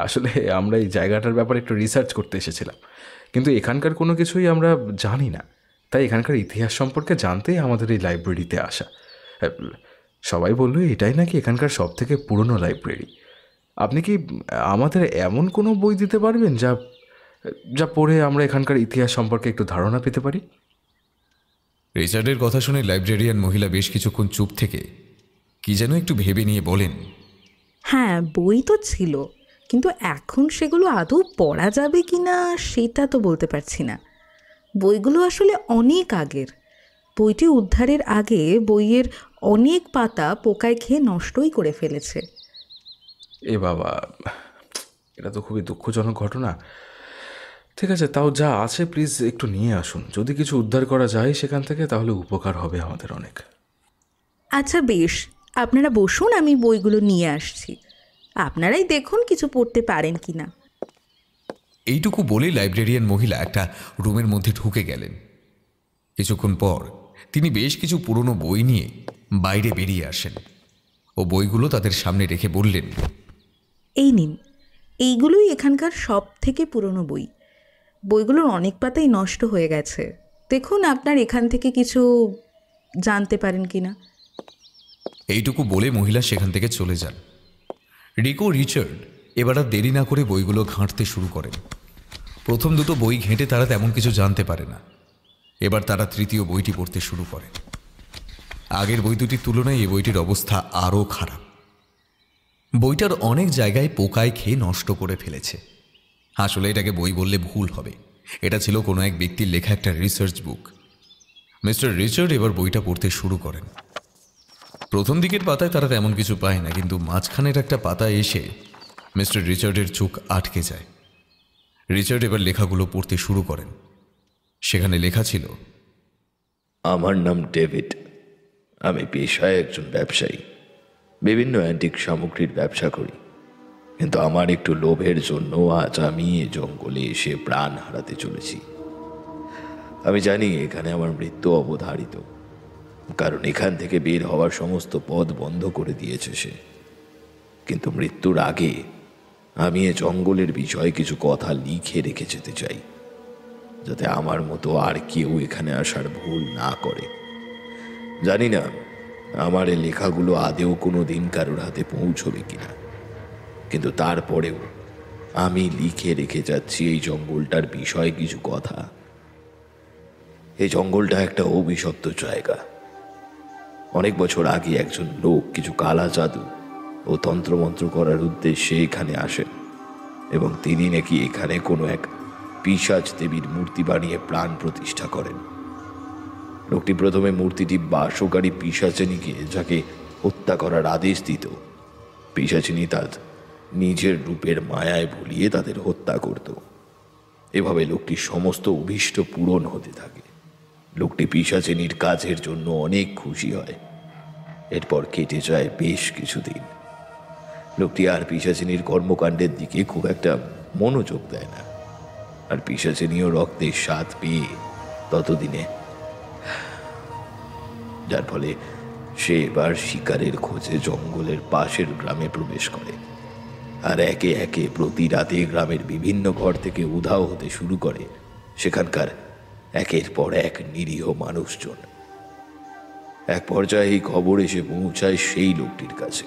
[SPEAKER 1] আসলে আমরা এই জায়গাটার ব্যাপারে একটু রিসার্চ করতে এসেছিলাম, কিন্তু এখানকার কোনো কিছুই আমরা জানি না, তাই এখানকার ইতিহাস সম্পর্কে জানতেই আমাদের এই লাইব্রেরিতে আসা। সবাই বললো এটাই নাকি এখানকার সব থেকে পুরনো লাইব্রেরি, আপনি কি আমাদের এমন কোনো বই দিতে পারবেন যা যা পড়ে আমরা এখানকার ইতিহাস সম্পর্কে একটু ধারণা পেতে পারি?
[SPEAKER 3] রিচার্ডের কথা শুনে লাইব্রেরিয়ান মহিলা বেশ কিছুক্ষণ চুপ থেকে কি যেন একটু ভেবে নিয়ে বলেন,
[SPEAKER 6] হ্যাঁ, বই তো ছিল, কিন্তু এখন সেগুলো আদৌ পড়া যাবে কি না সেটা তো বলতে পারছি না। বইগুলো আসলে অনেক আগের। বইটি উদ্ধারের আগে বইয়ের অনেক পাতা পোকায় খেয়ে নষ্টই করে ফেলেছে।
[SPEAKER 1] এ বাবা, এটা তো খুবই দুঃখজনক ঘটনা। ঠিক আছে, তাও যা আছে প্লিজ একটু নিয়ে আসুন। যদি কিছু উদ্ধার করা যায় সেখান থেকে তাহলে উপকার হবে আমাদের অনেক।
[SPEAKER 6] আচ্ছা বেশ, আপনারা বসুন, আমি বইগুলো নিয়ে আসছি। আপনারাই দেখুন কিছু পড়তে পারেন কি না।
[SPEAKER 3] এইটুকু বলেই লাইব্রেরিয়ান মহিলা একটা রুমের মধ্যে ঢুকে গেলেন। কিছুক্ষণ পর তিনি বেশ কিছু পুরনো বই নিয়ে বাইরে বেরিয়ে আসেন ও বইগুলো তাদের সামনে রেখে বললেন,
[SPEAKER 6] এই নিন, এইগুলোই এখানকার সব থেকে পুরনো বই। বইগুলোর অনেক পাতাই নষ্ট হয়ে গেছে। দেখুন আপনার এখান থেকে কিছু জানতে পারেন কি না।
[SPEAKER 3] এইটুকু বলে মহিলা সেখান থেকে চলে যান। রিক ও রিচার্ড এবার আর দেরি না করে বইগুলো ঘাঁটতে শুরু করেন। প্রথম দুটো বই ঘেঁটে তারা তেমন কিছু জানতে পারে না। এবার তারা তৃতীয় বইটি পড়তে শুরু করে। আগের বই দুটির তুলনায় এই বইটির অবস্থা আরও খারাপ। বইটার অনেক জায়গায় পোকায় খেয়ে নষ্ট করে ফেলেছে। আসলে এটাকে বই বললে ভুল হবে, এটা ছিল কোনো এক ব্যক্তির লেখা একটা রিসার্চ বুক। মিস্টার রিচার্ড এবার বইটা পড়তে শুরু করেন। প্রথম দিকের পাতায় তারা তেমন কিছু পায় না, কিন্তু মাঝখানের একটা পাতায় এসে মিস্টার রিচার্ডের চোখ আটকে যায়। রিচার্ড এবার লেখাগুলো পড়তে শুরু করেন। সেখানে লেখা ছিল,
[SPEAKER 2] আমার নাম ডেভিড। আমি পেশায় একজন ব্যবসায়ী। বিভিন্ন অ্যান্টিক সামগ্রীর ব্যবসা করি। কিন্তু আমার একটু লোভের জন্য আজ আমি এ জঙ্গলে এসে প্রাণ হারাতে চলেছি। আমি জানি এখানে আমার মৃত্যু অবধারিত, কারণ এখান থেকে বের হওয়ার সমস্ত পথ বন্ধ করে দিয়েছে সে। কিন্তু মৃত্যুর আগে আমি এ জঙ্গলের বিষয়ে কিছু কথা লিখে রেখে যেতে চাই, যাতে আমার মতো আর কেউ এখানে আসার ভুল না করে। জানি না আমার এই লেখাগুলো আদেও কোনো দিন কারোর হাতে পৌঁছবে কিনা, কিন্তু তারপরেও আমি লিখে রেখে যাচ্ছি এই জঙ্গলটার বিষয়ে কিছু কথা। এই জঙ্গলটা একটা অভিশপ্ত জায়গা। অনেক বছর আগে একজন লোক কিছু কালা জাদু ও তন্ত্রমন্ত্র করার উদ্দেশ্যে এখানে আসেন, এবং তিনি নাকি এখানে কোনো এক পিশাচ দেবীর মূর্তি বানিয়ে প্রাণ প্রতিষ্ঠা করেন। লোকটি প্রথমে মূর্তিটি বাসকারী পিশাচিনীকে, যাকে হত্যা করার আদেশ দিত, পিশাচিনী তার নিজের রূপের মায়ায় ভুলিয়ে তাদের হত্যা করত। এভাবে লোকটির সমস্ত অভীষ্ট পূরণ হতে থাকে। লোকটি পিশাচিনীর কাজের জন্য অনেক খুশি হয়। এরপর কেটে যায় বেশ কিছুদিন। লোকটি আর পিশাচিনীর কর্মকাণ্ডের দিকে খুব একটা মনোযোগ দেয় না, আর পিশাচিনীয় রক্তের স্বাদ পেয়ে ততদিনে, যার ফলে সে এবার শিকারের খোঁজে জঙ্গলের পাশের গ্রামে প্রবেশ করে। আর একে একে প্রতি রাতে গ্রামের বিভিন্ন ঘর থেকে উধাও হতে শুরু করে সেখানকার একের পর এক নিরীহ মানুষজন। এক পর্যায়ে এই খবর এসে পৌঁছায় সেই লোকটির কাছে।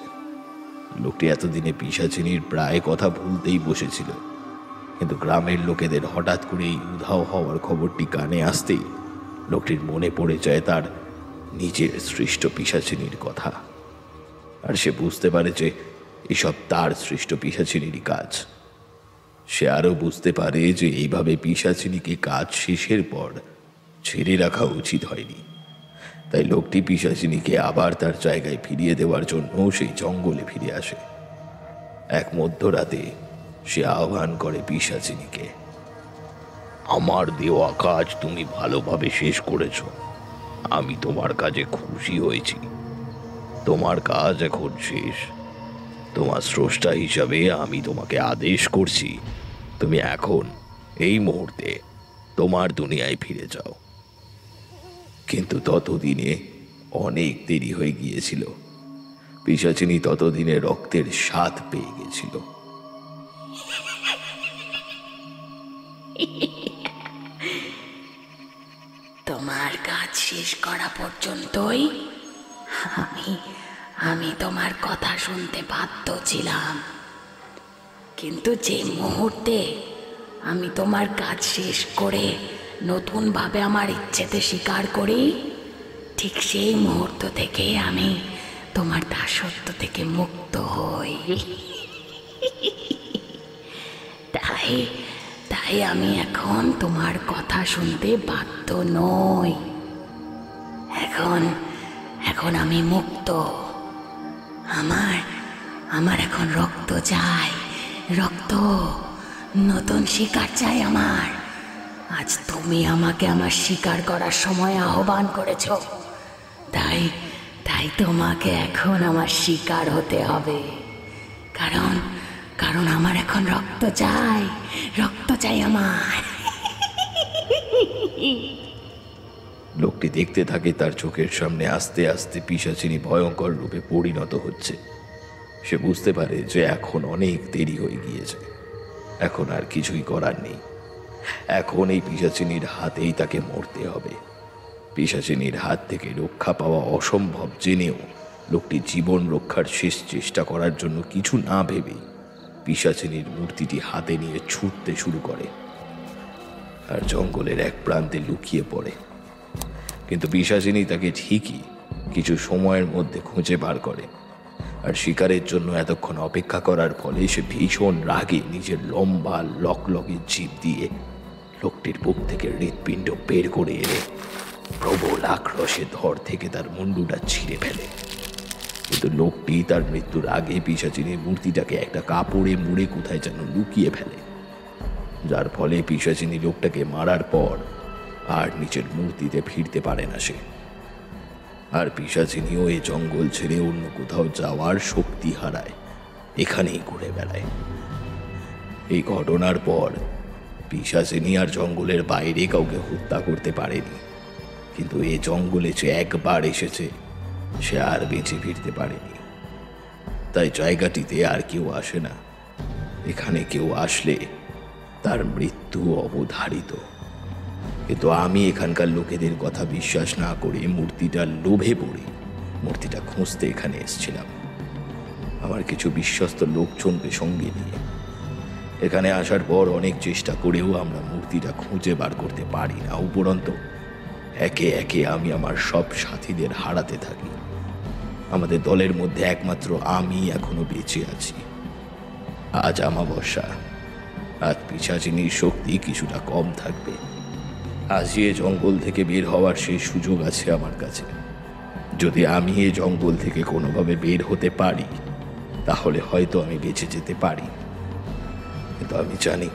[SPEAKER 2] লোকটি এতদিনে পিশাচিনীর প্রায় কথা ভুলতেই বসেছিল, কিন্তু গ্রামের লোকেদের হঠাৎ করে এই উধাও হওয়ার খবরটি কানে আসতেই লোকটির মনে পড়ে যায় তার নিজের সৃষ্ট পিশাচিনীর কথা। আর সে বুঝতে পারে যে এসব তার সৃষ্ট পিশাচিনীরই কাজ। সে আরও বুঝতে পারে যে এইভাবে পিশাচিনীকে কাজ শেষের পর ছেড়ে রাখা উচিত হয়নি। তাই লোকটি পিশাচিনীকে আবার তার জায়গায় ফিরিয়ে দেওয়ার জন্য সেই জঙ্গলে ফিরে আসে। এক মধ্যরাতে সে আহ্বান করে পিশাচিনীকে, আমার দেওয়া কাজ তুমি ভালোভাবে শেষ করেছ। আমি তোমার কাজে খুশি হয়েছি। তোমার কাজ এখন শেষ। তোমার স্রষ্টা হিসাবে আমি তোমাকে আদেশ করছি, তুমি এখন এই মুহূর্তে তোমার দুনিয়ায় ফিরে যাও। কিন্তু ততদিনে অনেক দেরি হয়ে গিয়েছিল। পিশাচিনী ততদিনে রক্তের স্বাদ পেয়ে গেছিল।
[SPEAKER 4] তোমার কাজ শেষ করা পর্যন্তই আমি তোমার কথা শুনতে বাধ্য ছিলাম।
[SPEAKER 7] কিন্তু যে মুহূর্তে আমি তোমার কাজ শেষ করে নতুনভাবে আমার ইচ্ছেতে স্বীকার করি, ঠিক সেই মুহূর্ত থেকে আমি তোমার দাসত্ব থেকে মুক্ত হই। তাই তাই আমি এখন তোমার কথা শুনতে বাধ্য নই। এখন আমি মুক্ত। আমার এখন রক্ত চাই, রক্ত, নতুন শিকার চাই আমার। আজ তুমি আমাকে আমার শিকার করার সময় আহ্বান করেছ, তাই তোমাকে এখন আমার শিকার হতে হবে। কারণ আমার এখন রক্ত চাই আমার।
[SPEAKER 2] লোকটি দেখতে থাকে তার চোখের সামনে আস্তে আস্তে পিশাচিনী ভয়ঙ্কর রূপে পরিণত হচ্ছে। সে বুঝতে পারে যে এখন অনেক দেরি হয়ে গিয়েছে, এখন আর কিছুই করার নেই। এখন এই পিশাচিনীর হাতেই তাকে মরতে হবে। পিশাচিনীর হাত থেকে রক্ষা পাওয়া অসম্ভব জেনেও লোকটি জীবন রক্ষার শেষ চেষ্টা করার জন্য কিছু না ভেবেই পিশাচিনীর মূর্তিটি হাতে নিয়ে ছুটতে শুরু করে আর জঙ্গলের এক প্রান্তে লুকিয়ে পড়ে। কিন্তু পিশাচিনী তাকে ঠিকই কিছু সময়ের মধ্যে খুঁজে বার করে, আর শিকারের জন্য এতক্ষণ অপেক্ষা করার ফলে সে ভীষণ রাগে নিজের লম্বা লকলকে জিভ দিয়ে লোকটির বুক থেকে হৃৎপিণ্ড বের করে এনে প্রবল আক্রোশে ধর থেকে তার মুন্ডুটা ছিঁড়ে ফেলে। কিন্তু লোকটি তার মৃত্যুর আগে পিশাচিনীর মূর্তিটাকে একটা কাপড়ে মুড়ে কোথায় যেন লুকিয়ে ফেলে, যার ফলে পিশাচিনী লোকটাকে মারার পর আর নিজের মূর্তিতে ফিরতে পারে না সে। আর পিশাচিনীও এই জঙ্গল ছেড়ে অন্য কোথাও যাওয়ার শক্তি হারায়, এখানেই ঘুরে বেড়ায়। এই ঘটনার পর পিশাচিনী আর জঙ্গলের বাইরে কাউকে হত্যা করতে পারেনি, কিন্তু এই জঙ্গলে যে একবার এসেছে সে আর বেঁচে ফিরতে পারেনি। তাই জায়গাটিতে আর কেউ আসে না। এখানে কেউ আসলে তার মৃত্যু অবধারিত। কিন্তু আমি এখানকার লোকেদের কথা বিশ্বাস না করে মূর্তিটার লোভে পড়ে মূর্তিটা খুঁজতে এখানে এসেছিলাম, আমার কিছু বিশ্বস্ত লোকজনকে সঙ্গে নিয়ে। এখানে আসার পর অনেক চেষ্টা করেও আমরা মূর্তিটা খুঁজে বার করতে পারি না। উপরন্তু একে একে আমি আমার সব সাথীদের হারাতে থাকি। আমাদের দলের মধ্যে একমাত্র আমি এখনো বেঁচে আছি। আজ অমাবস্যা, আজ পিশাচিনীর শক্তি কিছুটা কম থাকবে। আজই এ জঙ্গল থেকে বের হওয়ার সেই সুযোগ আছে আমার কাছে। যদি আমি এই জঙ্গল থেকে কোনোভাবে বের হতে পারি তাহলে হয়তো আমি বেঁচে যেতে পারি, কিন্তু আমি জানি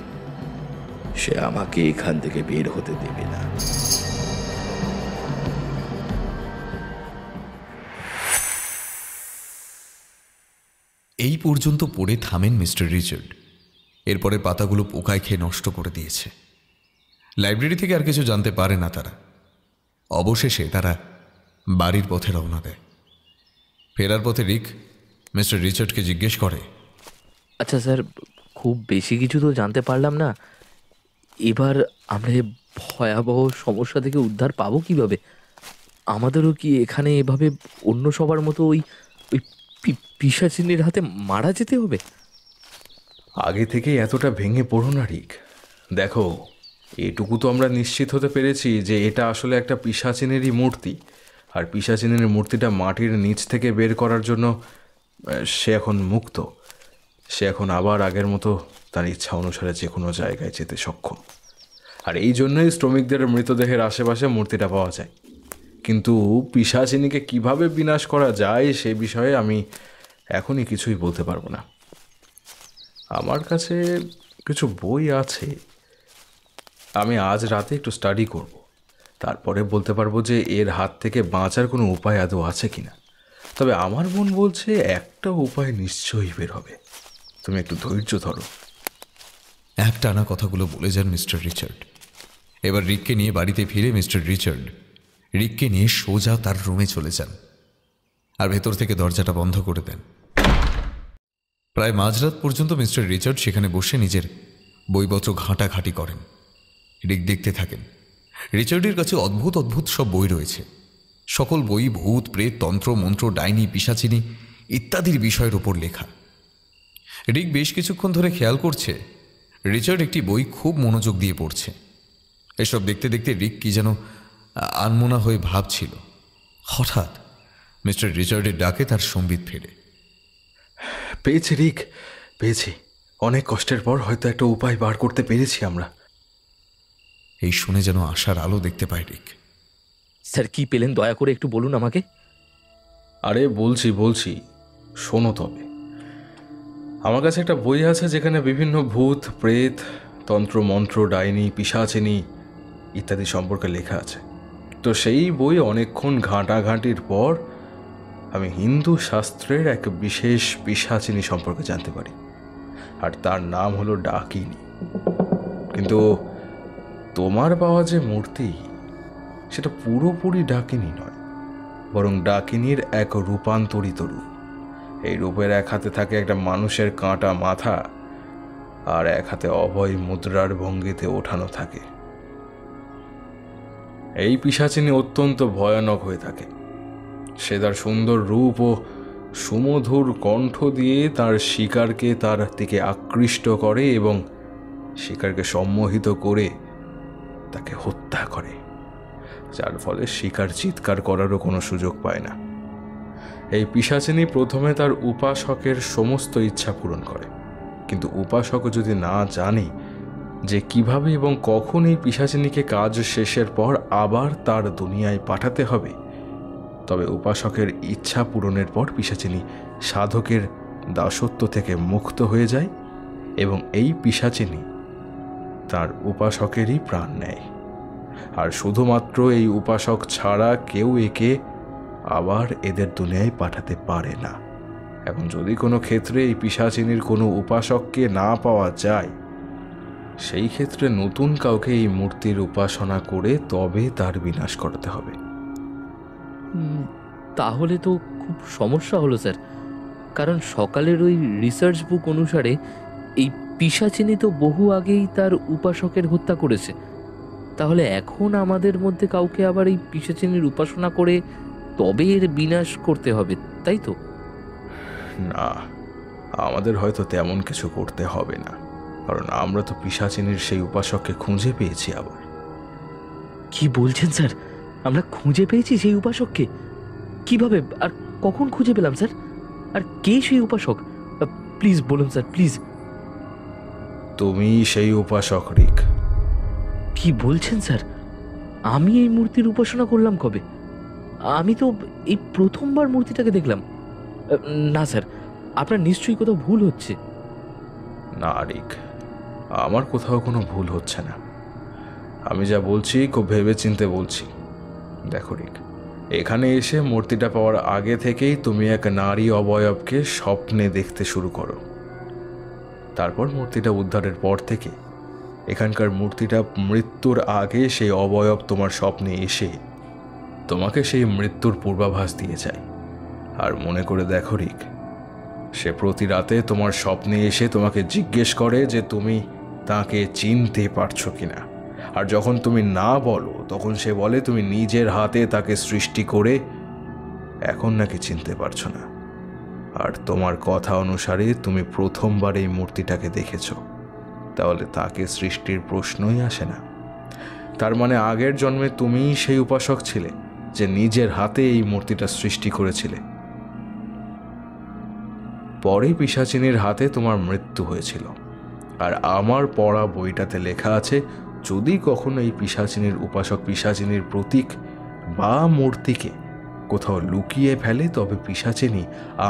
[SPEAKER 2] সে আমাকে এখান থেকে বের হতে দেবে না।
[SPEAKER 3] এই পর্যন্ত পড়ে থামেন মিস্টার রিচার্ড। এরপরে পাতাগুলো পোকায় খেয়ে নষ্ট করে দিয়েছে। লাইব্রেরি থেকে আর কিছু জানতে পারে না তারা। অবশেষে তারা বাড়ির পথে রওনা দেয়। ফেরার পথে রিক মিস্টার রিচার্ডকে জিজ্ঞেস করে,
[SPEAKER 2] আচ্ছা স্যার, খুব বেশি কিছু তো জানতে পারলাম না। এবার আমরা ভয়াবহ সমস্যা থেকে উদ্ধার পাবো কিভাবে? আমাদেরও কি এখানে এভাবে অন্য সবার মতো ওই ওই পিশাচিনীর হাতে মারা যেতে হবে?
[SPEAKER 1] আগে থেকে এতটা ভেঙে পড়ো না রিক। দেখো, এটুকু তো আমরা নিশ্চিত হতে পেরেছি যে এটা আসলে একটা পিশাচিনেরই মূর্তি, আর পিশাচিনের মূর্তিটা মাটির নিচ থেকে বের করার জন্য সে এখন মুক্ত। সে এখন আবার আগের মতো তার ইচ্ছা অনুসারে যে কোনো জায়গায় যেতে সক্ষম। আর এই জন্যই শ্রমিকদের মৃতদেহের আশেপাশে মূর্তিটা পাওয়া যায়। কিন্তু পিশাচিনীকে কিভাবে বিনাশ করা যায় সে বিষয়ে আমি এখনই কিছুই বলতে পারবো না। আমার কাছে কিছু বই আছে, আমি আজ রাতে একটু স্টাডি করব, তারপরে বলতে পারবো যে এর হাত থেকে বাঁচার কোনো উপায় আদৌ আছে কিনা। তবে আমার মন বলছে একটা উপায় নিশ্চয়ই বের হবে। তুমি একটু ধৈর্য ধরো।
[SPEAKER 3] একটানা কথাগুলো বলে যান মিস্টার রিচার্ড। এবার রিককে নিয়ে বাড়িতে ফিরে মিস্টার রিচার্ড রিককে নিয়ে সোজা তার রুমে চলে যান আর ভেতর থেকে দরজাটা বন্ধ করে দেন। প্রায় মাঝরাত পর্যন্ত মিস্টার রিচার্ড সেখানে বসে নিজের বইপত্র ঘাঁটাঘাঁটি করেন। রিক দেখতে থাকেন। রিচার্ডের কাছে অদ্ভুত অদ্ভুত সব বই রয়েছে। সকল বই ভূত, প্রেত, তন্ত্র, মন্ত্র, ডাইনি, পিশাচিনী ইত্যাদির বিষয়ের ওপর লেখা। রিক বেশ কিছুক্ষণ ধরে খেয়াল করছে রিচার্ড একটি বই খুব মনোযোগ দিয়ে পড়ছে। এসব দেখতে দেখতে রিক কি যেন আনমনা হয়ে ভাবছিল। হঠাৎ মিস্টার রিচার্ডের ডাকে তার সম্বিত ফেরে।
[SPEAKER 1] পেয়েছি রিক, পেয়েছি। অনেক কষ্টের পর হয়তো একটা উপায় বার করতে পেরেছি আমরা।
[SPEAKER 3] এই শুনে যেন আশার আলো দেখতে পায় রিক।
[SPEAKER 2] স্যার কি পেলেন দয়া করে একটু বলুন আমাকে।
[SPEAKER 1] আরে বলছি, শোনো তবে। আমার কাছে একটা বই আছে যেখানে বিভিন্ন ভূত, প্রেত, তন্ত্র মন্ত্র, ডাইনি, পিশাচিনী ইত্যাদি সম্পর্কে লেখা আছে। তো সেই বই অনেকক্ষণ ঘাঁটাঘাঁটির পর আমি হিন্দু শাস্ত্রের এক বিশেষ পিশাচিনী সম্পর্কে জানতে পারি, আর তার নাম হলো ডাকিনী। কিন্তু তোমার পাওয়া যে মূর্তি, সেটা পুরোপুরি ডাকিনী নয়, বরং ডাকিনীর এক রূপান্তরিত রূপ। এই রূপের এক হাতে থাকে একটা মানুষের কাঁটা মাথা, আর এক হাতে অভয় মুদ্রার ভঙ্গিতে ওঠানো থাকে। এই পিশাচিনী অত্যন্ত ভয়ানক হয়ে থাকে। সে তার সুন্দর রূপ ও সুমধুর কণ্ঠ দিয়ে তার শিকারকে তার দিকে আকৃষ্ট করে এবং শিকারকে সম্মোহিত করে তাকে হত্যা করে, যার ফলে শিকার চিৎকার করারও কোনো সুযোগ পায় না। এই পিশাচিনী প্রথমে তার উপাসকের সমস্ত ইচ্ছা পূরণ করে, কিন্তু উপাসক যদি না জানে যে কিভাবে এবং কখন এই পিশাচিনীকে কাজ শেষের পর আবার তার দুনিয়ায় পাঠাতে হবে, তবে উপাসকের ইচ্ছা পূরণের পর পিশাচিনী সাধকের দাসত্ব থেকে মুক্ত হয়ে যায় এবং এই পিশাচিনী তার উপাসকেরই প্রাণ নেয়। আর শুধুমাত্র এই উপাসক ছাড়া কেউ একে আবার এদের দুনিয়ায় পাঠাতে পারে না। এবং যদি কোনো ক্ষেত্রে এই পিশাচিনীর কোনো উপাসককে না পাওয়া যায়, সেই ক্ষেত্রে নতুন কাউকে এই মূর্তির উপাসনা করে তবে তার বিনাশ করতে হবে।
[SPEAKER 2] তাহলে তো খুব সমস্যা হলো স্যার, কারণ সকালের ওই রিসার্চ বুক অনুসারে এই পিশাচিনী তো বহু আগেই তার উপাসকের হত্যা করেছে। তাহলে এখন আমাদের মধ্যে কাউকে আবার এই পিশাচিনীর উপাসনা করে তবে এর বিনাশ করতে হবে, তাই তো?
[SPEAKER 1] না, আমাদের হয়তো তেমন কিছু করতে হবে না, কারণ আমরা তো পিশাচিনীর সেই উপাসককে খুঁজে পেয়েছি। আবার
[SPEAKER 2] কি বলছেন স্যার? আমরা খুঁজে পেয়েছি সেই উপাসককে? কিভাবে আর কখন খুঁজে পেলাম স্যার? আর কে সেই উপাসক? প্লিজ বলুন স্যার, প্লিজ।
[SPEAKER 1] তুমি সেই উপাসক রিক।
[SPEAKER 2] কি বলছেন স্যার? আমি এই মূর্তির উপাসনা করলাম কবে? আমি তো এই প্রথমবার মূর্তিটাকে দেখলাম। না স্যার, আপনার নিশ্চয়ই কোথাও ভুল হচ্ছে।
[SPEAKER 1] না রিক, আমার কোথাও কোনো ভুল হচ্ছে না। আমি যা বলছি খুব ভেবে চিন্তে বলছি। দেখো রিক, এখানে এসে মূর্তিটা পাওয়ার আগে থেকেই তুমি এক নারী অবয়বকে স্বপ্নে দেখতে শুরু করো। তারপর মূর্তিটা উদ্ধারের পর থেকে এখানকার মূর্তিটা মৃত্যুর আগে সেই অবয়ব তোমার স্বপ্নে এসে তোমাকে সেই মৃত্যুর পূর্বাভাস দিয়ে যায়। আর মনে করে দেখো রিক, সে প্রতি রাতে তোমার স্বপ্নে এসে তোমাকে জিজ্ঞেস করে যে তুমি তাকে চিনতে পারছো কিনা। আর যখন তুমি না বলো, তখন সে বলে তুমি নিজের হাতে তাকে সৃষ্টি করে এখন নাকি চিনতে পারছো না। আর তোমার কথা অনুসারে তুমি প্রথমবার এই মূর্তিটাকে দেখেছ, তাহলে তাকে সৃষ্টির প্রশ্নই আসে না। তার মানে আগের জন্মে তুমিই সেই উপাসক ছিলে যে নিজের হাতে এই মূর্তিটা সৃষ্টি করেছিলে। পরে পিশাচিনীর হাতে তোমার মৃত্যু হয়েছিল। আর আমার পড়া বইটাতে লেখা আছে, যদি কখনো এই পিশাচিনীর উপাসক পিশাচিনীর প্রতীক বা মূর্তিকে কোথাও লুকিয়ে ফেলে, তবে পিশাচিনী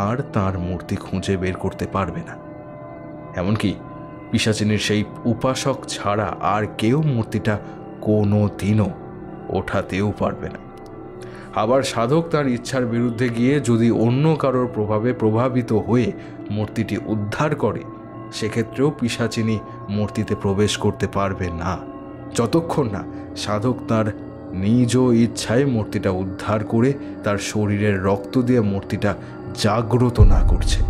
[SPEAKER 1] আর তার মূর্তি খুঁজে বের করতে পারবে না। এমনকি পিশাচিনীর সেই উপাসক ছাড়া আর কেউ মূর্তিটা কোনো দিনও ওঠাতেও পারবে না। আবার সাধক তার ইচ্ছার বিরুদ্ধে গিয়ে যদি অন্য কারোর প্রভাবে প্রভাবিত হয়ে মূর্তিটি উদ্ধার করে, সেক্ষেত্রেও পিশাচিনী মূর্তিতে প্রবেশ করতে পারবে না, যতক্ষণ না সাধক তার নিজ ইচ্ছায় মূর্তিটা উদ্ধার করে তার শরীরের রক্ত দিয়ে মূর্তিটা জাগ্রত না করছে।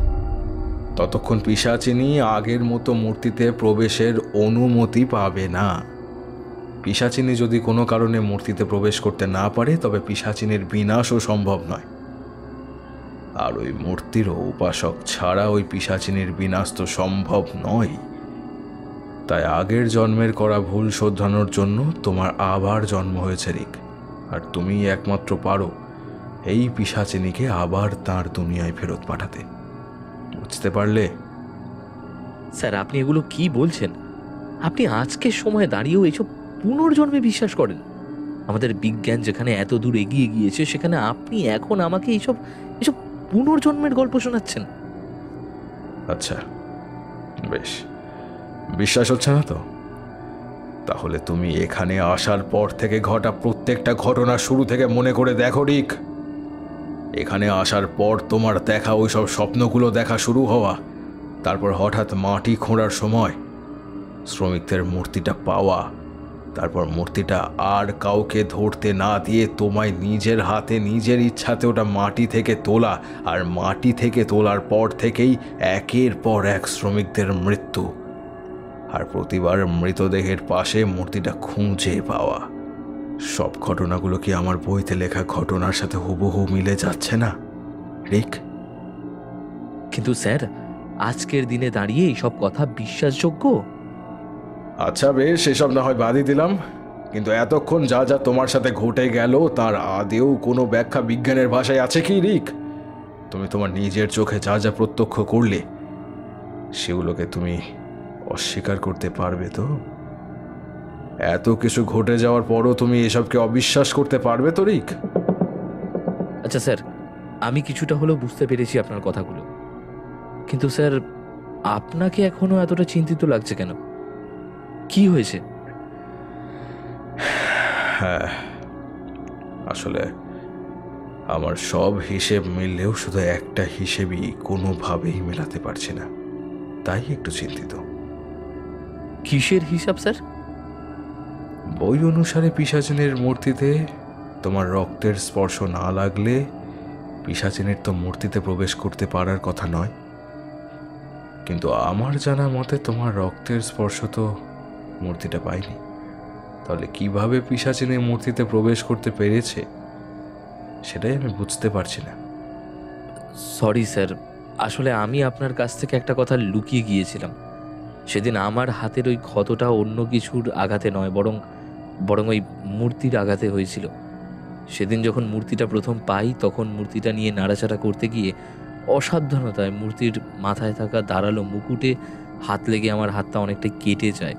[SPEAKER 1] ততক্ষণ পিশাচিনী আগের মতো মূর্তিতে প্রবেশের অনুমতি পাবে না। পিশাচিনী যদি কোনো কারণে মূর্তিতে প্রবেশ করতে না পারে, তবে পিশাচিনীর বিনাশও সম্ভব নয়। আর ওই মূর্তিরও উপাসক ছাড়া ওই পিশাচিনীর বিনাশ তো সম্ভব নয়। তাই আগের জন্মের করা ভুল শোধরানোর জন্য তোমার আবার জন্ম হয়েছে রিক। আর তুমি একমাত্র পারো এই পিশাচিনীকে আবার তার দুনিয়ায় ফেরত পাঠাতে। বুঝতে পারলে?
[SPEAKER 2] স্যার, আপনি এগুলো কি বলছেন? আপনি আজকের সময় দাঁড়িয়েও এইসব পুনর্জন্মে বিশ্বাস করেন? আমাদের বিজ্ঞান যেখানে এত দূর এগিয়ে গিয়েছে, সেখানে আপনি এখন আমাকে এইসব এসব পুনর্জন্মের গল্প শোনাচ্ছেন?
[SPEAKER 1] আচ্ছা বেশ, বিশ্বাস হচ্ছে না তো? তাহলে তুমি এখানে আসার পর থেকে ঘটা প্রত্যেকটা ঘটনা শুরু থেকে মনে করে দেখো রিক। এখানে আসার পর তোমার দেখা ওইসব স্বপ্নগুলো দেখা শুরু হওয়া, তারপর হঠাৎ মাটি খোঁড়ার সময় শ্রমিকদের মূর্তিটা পাওয়া, তারপর মূর্তিটা আর কাউকে ধরতে না দিয়ে তোমায় নিজের হাতে নিজের ইচ্ছাতে ওটা মাটি থেকে তোলা, আর মাটি থেকে তোলার পর থেকেই একের পর এক শ্রমিকদের মৃত্যু, আর প্রতিবার মৃতদেহের পাশে মূর্তিটা খুঁজে পাওয়া। সব ঘটনাগুলো কি আমার বইতে লেখা ঘটনার সাথে হুবহু মিলে যাচ্ছে না রিক?
[SPEAKER 2] কিন্তু স্যার, আজকের দিনে দাঁড়িয়ে এইসব কথা বিশ্বাসযোগ্য?
[SPEAKER 1] আচ্ছা বেশ, এসব না হয় বাদই দিলাম, কিন্তু এতক্ষণ যা যা তোমার সাথে ঘটে গেল তার আদেও কোনো ব্যাখ্যা বিজ্ঞানের ভাষায় আছে কি রিক? তুমি তোমার নিজের চোখে যা যা প্রত্যক্ষ করলে সেগুলোকে তুমি অস্বীকার করতে পারবে তো? এত কিছু ঘটে যাওয়ার পরও তুমি এসবকে অবিশ্বাস করতে পারবে তো রিক?
[SPEAKER 2] আচ্ছা স্যার, আমি কিছুটা হলেও বুঝতে পেরেছি আপনার কথাগুলো, কিন্তু স্যার আপনাকে এখনো এতটা চিন্তিত লাগছে কেন? কি হয়েছে?
[SPEAKER 1] হ্যাঁ, আসলে আমার সব হিসেব মিললেও শুধু একটা হিসেবই কোনোভাবেই মেলাতে পারছি না, তাই একটু চিন্তিত।
[SPEAKER 2] কিসের হিসাব স্যার?
[SPEAKER 1] বই অনুসারে পিশাচিনীর মূর্তিতে তোমার রক্তের স্পর্শ না লাগলে পিশাচিনীর তো মূর্তিতে প্রবেশ করতে পারার কথা নয়, কিন্তু আমার জানা মতে তোমার রক্তের স্পর্শ তো মূর্তিটা পাইনি। তাহলে কিভাবে পিশাচিনী মূর্তিতে প্রবেশ করতে পেরেছে সেটাই আমি বুঝতে পারছি না।
[SPEAKER 2] সরি স্যার, আসলে আমি আপনার কাছ থেকে একটা কথা লুকিয়ে গিয়েছিলাম। সেদিন আমার হাতের ওই ক্ষতটা অন্য কিছুর আঘাতে নয়, বরং ওই মূর্তির আঘাতে হয়েছিল। সেদিন যখন মূর্তিটা প্রথম পাই, তখন মূর্তিটা নিয়ে নাড়াচাড়া করতে গিয়ে অসাবধানতায় মূর্তির মাথায় থাকা ধারালো মুকুটে হাত লেগে আমার হাতটা অনেকটা কেটে যায়,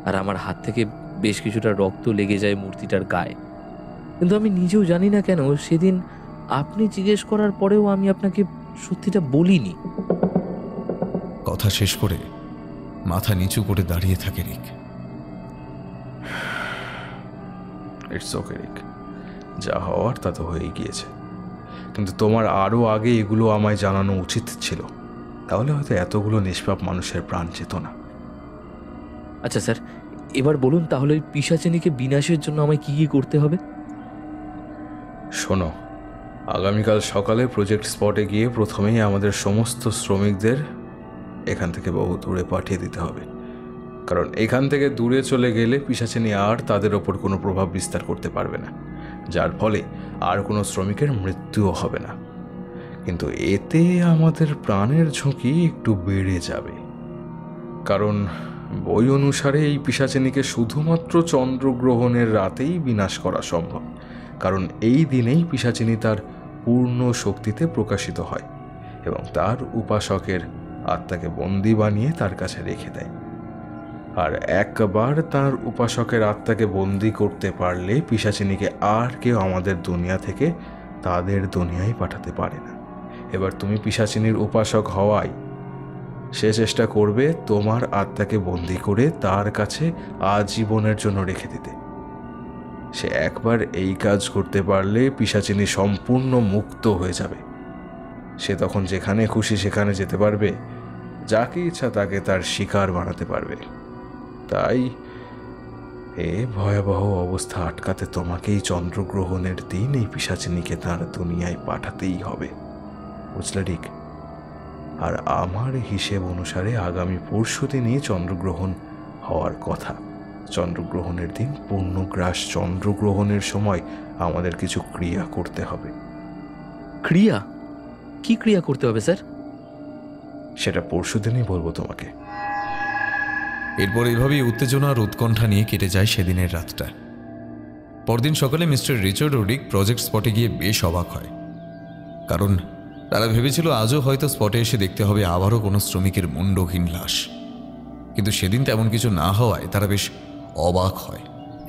[SPEAKER 2] আর আমার হাত থেকে বেশ কিছুটা রক্ত লেগে যায় মূর্তিটার গায়ে। কিন্তু আমি নিজেও জানি না কেন সেদিন আপনি জিজ্ঞেস করার পরেও আমি আপনাকে সত্যিটা বলিনি।
[SPEAKER 3] কথা শেষ করে মাথা নিচু করে দাঁড়িয়ে থাকে রিক।
[SPEAKER 1] ইটস ওকে রিক, যা হওয়ার তা তো হয়েই গিয়েছে, কিন্তু তোমার আরও আগে এগুলো আমায় জানানো উচিত ছিল, তাহলে হয়তো এতগুলো নিষ্পাপ মানুষের প্রাণ যেত না।
[SPEAKER 2] আচ্ছা স্যার, এবার বলুন তাহলে ওই পিশাচিনীকে বিনাশের জন্য আমায় কি কি করতে হবে?
[SPEAKER 1] শোনো, আগামীকাল সকালে প্রজেক্ট স্পটে গিয়ে প্রথমেই আমাদের সমস্ত শ্রমিকদের এখান থেকে বহু দূরে পাঠিয়ে দিতে হবে, কারণ এখান থেকে দূরে চলে গেলে পিশাচিনী আর তাদের ওপর কোনো প্রভাব বিস্তার করতে পারবে না, যার ফলে আর কোনো শ্রমিকের মৃত্যুও হবে না। কিন্তু এতে আমাদের প্রাণের ঝুঁকি একটু বেড়ে যাবে, কারণ বই অনুসারে এই পিশাচিনীকে শুধুমাত্র চন্দ্রগ্রহণের রাতেই বিনাশ করা সম্ভব, কারণ এই দিনেই পিশাচিনী তার পূর্ণ শক্তিতে প্রকাশিত হয় এবং তার উপাসকের আত্মাকে বন্দী বানিয়ে তার কাছে রেখে দেয়। আর একবার তার উপাসকের আত্মাকে বন্দী করতে পারলে পিশাচিনীকে আর কেউ আমাদের দুনিয়া থেকে তাদের দুনিয়ায় পাঠাতে পারে না। এবার তুমি পিশাচিনীর উপাসক হওয়ায় সে চেষ্টা করবে তোমার আত্মাকে বন্দী করে তার কাছে আজীবনের জন্য রেখে দিতে। সে একবার এই কাজ করতে পারলে পিশাচিনী সম্পূর্ণ মুক্ত হয়ে যাবে। সে তখন যেখানে খুশি সেখানে যেতে পারবে, যাকে ইচ্ছা তাকে তার শিকার বানাতে পারবে। তাই এ ভয়াবহ অবস্থা আটকাতে তোমাকেই চন্দ্রগ্রহণের দিন এই পিশাচিনীকে তার দুনিয়ায় পাঠাতেই হবে, বুঝলে রিক? আর আমার হিসেব অনুসারে আগামী পরশুদিনই চন্দ্রগ্রহণ হওয়ার কথা। চন্দ্রগ্রহণের দিন পূর্ণগ্রাস চন্দ্রগ্রহণের সময় আমাদের কিছু ক্রিয়া করতে হবে।
[SPEAKER 2] ক্রিয়া? কি ক্রিয়া করতে হবে স্যার?
[SPEAKER 1] সেটা পরশুদিনই বলবো তোমাকে।
[SPEAKER 3] এরপর এভাবেই উত্তেজনা আর উৎকণ্ঠা নিয়ে কেটে যায় সেদিনের রাতটা। পরদিন সকালে মিস্টার রিচার্ড ও রিক প্রজেক্ট স্পটে গিয়ে বেশ অবাক হয়, কারণ তারা ভেবেছিল আজও হয়তো স্পটে এসে দেখতে হবে আবারও কোনো শ্রমিকের মুণ্ডহীন লাশ। কিন্তু সেদিন তেমন কিছু না হওয়ায় তারা বেশ অবাক হয়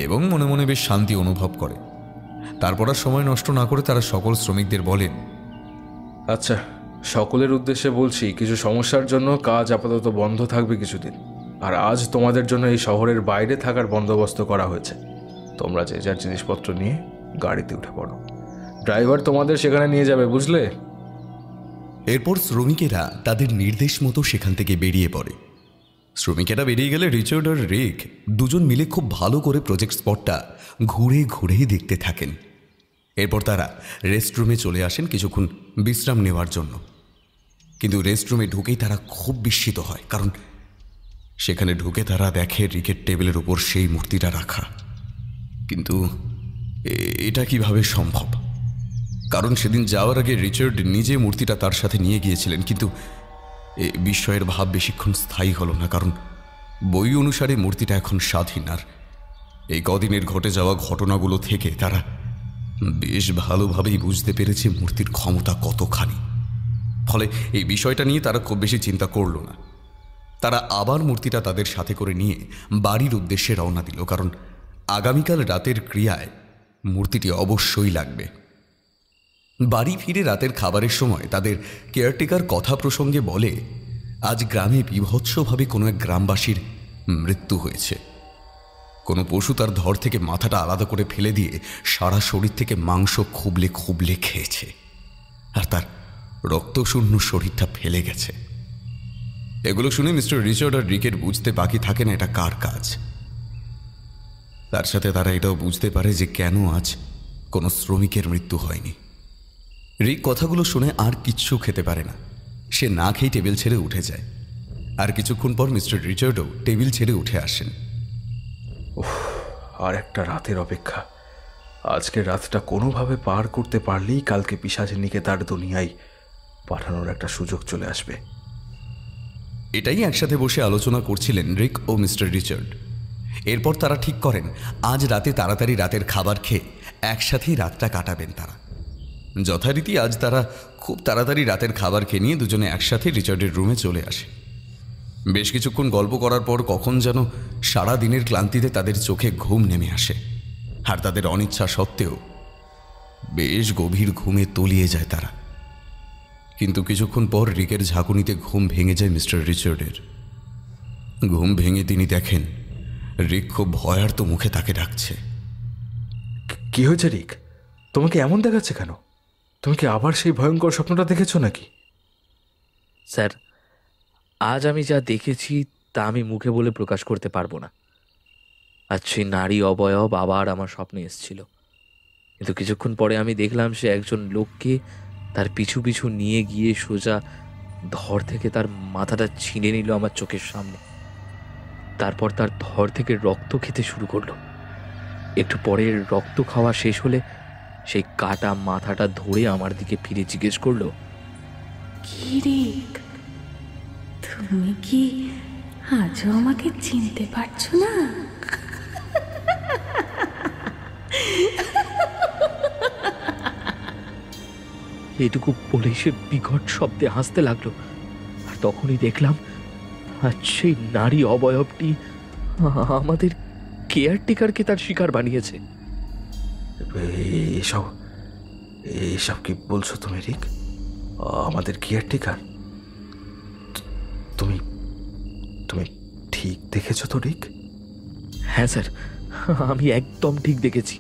[SPEAKER 3] এবং মনে মনে বেশ শান্তি অনুভব করে। তারপর আর সময় নষ্ট না করে তারা সকল শ্রমিকদের বলেন,
[SPEAKER 1] আচ্ছা, সকলের উদ্দেশ্যে বলছি, কিছু সমস্যার জন্য কাজ আপাতত বন্ধ থাকবে কিছুদিন। আর আজ তোমাদের জন্য এই শহরের বাইরে থাকার বন্দোবস্ত করা হয়েছে। তোমরা যে যার জিনিসপত্র নিয়ে গাড়িতে উঠে পড়ো, ড্রাইভার তোমাদের সেখানে নিয়ে যাবে, বুঝলে?
[SPEAKER 3] এরপর শ্রমিকেরা তাদের নির্দেশ মতো সেখান থেকে বেরিয়ে পড়ে। শ্রমিকেরা বেরিয়ে গেলে রিচার্ড আর রিক দুজন মিলে খুব ভালো করে প্রজেক্ট স্পটটা ঘুরে ঘুরেই দেখতে থাকেন। এরপর তারা রেস্টরুমে চলে আসেন কিছুক্ষণ বিশ্রাম নেওয়ার জন্য। কিন্তু রেস্টরুমে ঢুকেই তারা খুব বিস্মিত হয়, কারণ সেখানে ঢুকে তারা দেখে রিকের টেবিলের উপর সেই মূর্তিটা রাখা। কিন্তু এটা কিভাবে সম্ভব? কারণ সেদিন যাওয়ার আগে রিচার্ড নিজে মূর্তিটা তার সাথে নিয়ে গিয়েছিলেন। কিন্তু বিস্ময়ের ভাব বেশিক্ষণ স্থায়ী হলো না, কারণ বই অনুসারে মূর্তিটা এখন স্বাধীন। আর এই কদিনের ঘটে যাওয়া ঘটনাগুলো থেকে তারা বেশ ভালোভাবেই বুঝতে পেরেছে মূর্তির ক্ষমতা কতখানি। ফলে এই বিষয়টা নিয়ে তারা খুব বেশি চিন্তা করল না। তারা আবার মূর্তিটা তাদের সাথে করে নিয়ে বাড়ির উদ্দেশ্যে রওনা দিল, কারণ আগামীকাল রাতের ক্রিয়ায় মূর্তিটি অবশ্যই লাগবে। বাড়ি ফিরে রাতের খাবারের সময় তাদের কেয়ারটেকার কথা প্রসঙ্গে বলে, আজ গ্রামে বীভৎসভাবে কোনো এক গ্রামবাসীর মৃত্যু হয়েছে। কোনো পশু তার ধর থেকে মাথাটা আলাদা করে ফেলে দিয়ে সারা শরীর থেকে মাংস খুবলে খুবলে খেয়েছে, আর তার রক্তশূন্য শরীরটা ফেলে গেছে। এগুলো শুনে মিস্টার রিচার্ড আর রিকের বুঝতে বাকি থাকে না এটা কার কাজ। তার সাথে তারা এটাও বুঝতে পারে যে কেন আজ কোনো শ্রমিকের মৃত্যু হয়নি। রিক কথাগুলো শুনে আর কিচ্ছু খেতে পারে না। সে না খেয়ে টেবিল ছেড়ে উঠে যায়। আর কিছুক্ষণ পর মিস্টার রিচার্ডও টেবিল ছেড়ে উঠে আসেন।
[SPEAKER 1] আর একটা রাতের অপেক্ষা। আজকের রাতটা কোনোভাবে পার করতে পারলেই কালকে পিশাচিনীকে তার দুনিয়ায় পাঠানোর একটা সুযোগ চলে আসবে।
[SPEAKER 3] এটাই একসাথে বসে আলোচনা করছিলেন রিক ও মিস্টার রিচার্ড। এরপর তারা ঠিক করেন আজ রাতে তাড়াতাড়ি রাতের খাবার খেয়ে একসাথেই রাতটা কাটাবেন তারা। যথারীতি আজ তারা খুব তাড়াতাড়ি রাতের খাবার খেয়ে নিয়ে দুজনে একসাথে রিচার্ডের রুমে চলে আসে। বেশ কিছুক্ষণ গল্প করার পর কখন যেন সারা দিনের ক্লান্তিতে তাদের চোখে ঘুম নেমে আসে, আর তাদের অনিচ্ছা সত্ত্বেও বেশ গভীর ঘুমে তলিয়ে যায় তারা। কিন্তু কিছুক্ষণ পর রিকের ঝাঁকুনিতে ঘুম ভেঙে যায় মিস্টার রিচার্ডের। ঘুম ভেঙে তিনি দেখেন রিক খুব ভয়ার্ত মুখে তাকে ডাকছে।
[SPEAKER 1] কি হয়েছে রিক? তোমাকে এমন দেখাচ্ছে কেন? তুমি কি আবার সেই ভয়ঙ্কর স্বপ্নটা দেখেছো নাকি?
[SPEAKER 2] স্যার, আজ আমি যা দেখেছি তা আমি মুখে বলে প্রকাশ করতে পারবো না। আজ সেই নারী অবয়ব আবার আমার স্বপ্নে এসেছিল, কিন্তু কিছুক্ষণ পরে আমি দেখলাম সে একজন লোককে তার পিছু পিছু নিয়ে গিয়ে সোজা ধর থেকে তার মাথাটা ছিঁড়ে নিল আমার চোখের সামনে। তারপর তার ধর থেকে রক্ত খেতে শুরু করলো। একটু পরে রক্ত খাওয়া শেষ হলে সেই কাটা মাথাটা ধরে আমার দিকে ফিরে জিজ্ঞেস করলো,
[SPEAKER 4] কি রিক, তুমি কি আজও আমাকে চিনতে পারছো না?
[SPEAKER 2] এটুকু বলেই সে বিকট শব্দে হাসতে লাগলো। আর তখনই দেখলাম আজ সেই নারী অবয়বটি আমাদের কেয়ারটেকারকে তার শিকার বানিয়েছে।
[SPEAKER 1] এসব এসব কি বলছো তুমি রিক? আমাদের কেয়ারটেকার? তুমি তুমি ঠিক দেখেছো তো রিক?
[SPEAKER 2] হ্যাঁ স্যার, আমি একদম ঠিক দেখেছি।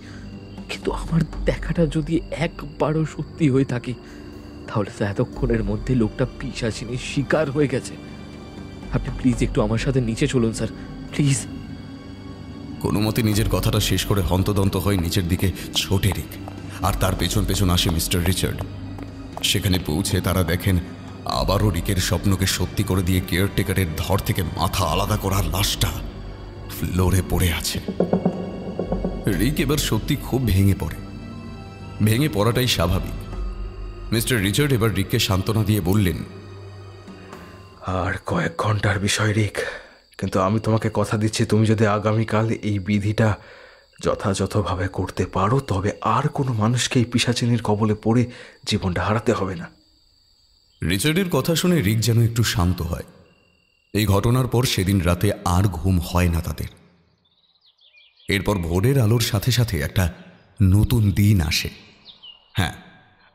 [SPEAKER 2] কিন্তু আমার দেখাটা যদি একবারও সত্যি হয়ে থাকে তাহলে তো এতক্ষণের মধ্যে লোকটা পিশাচিনীর শিকার হয়ে গেছে। আপনি প্লিজ একটু আমার সাথে নিচে চলুন স্যার, প্লিজ।
[SPEAKER 3] কোনো মতে নিজের কথাটা শেষ করে হন্তদন্ত হয়ে নিচের দিকে ছোটে রিক, আর তার পেছন পেছন আসে মিস্টার রিচার্ড। সেখানে পৌঁছে তারা দেখেন আবারও রিকের স্বপ্নকে সত্যি করে দিয়ে কেয়ারটেকারের ধর থেকে মাথা আলাদা করার লাশটা ফ্লোরে পড়ে আছে। রিক এবার সত্যি খুব ভেঙে পড়ে। ভেঙে পড়াটাই স্বাভাবিক, মিস্টার রিচার্ড এবার রিককে সান্ত্বনা দিয়ে বললেন,
[SPEAKER 1] আর কয়েক ঘন্টার বিষয় রিক, কিন্তু আমি তোমাকে কথা দিচ্ছি, তুমি যদি আগামীকাল এই বিধিটা যথাযথভাবে করতে পারো তবে আর কোনো মানুষকে এই পিশাচিনীর কবলে পড়ে জীবনটা হারাতে হবে না।
[SPEAKER 3] রিচার্ডের কথা শুনে রিক যেন একটু শান্ত হয়। এই ঘটনার পর সেদিন রাতে আর ঘুম হয় না তাদের। এরপর ভোরের আলোর সাথে সাথে একটা নতুন দিন আসে। হ্যাঁ,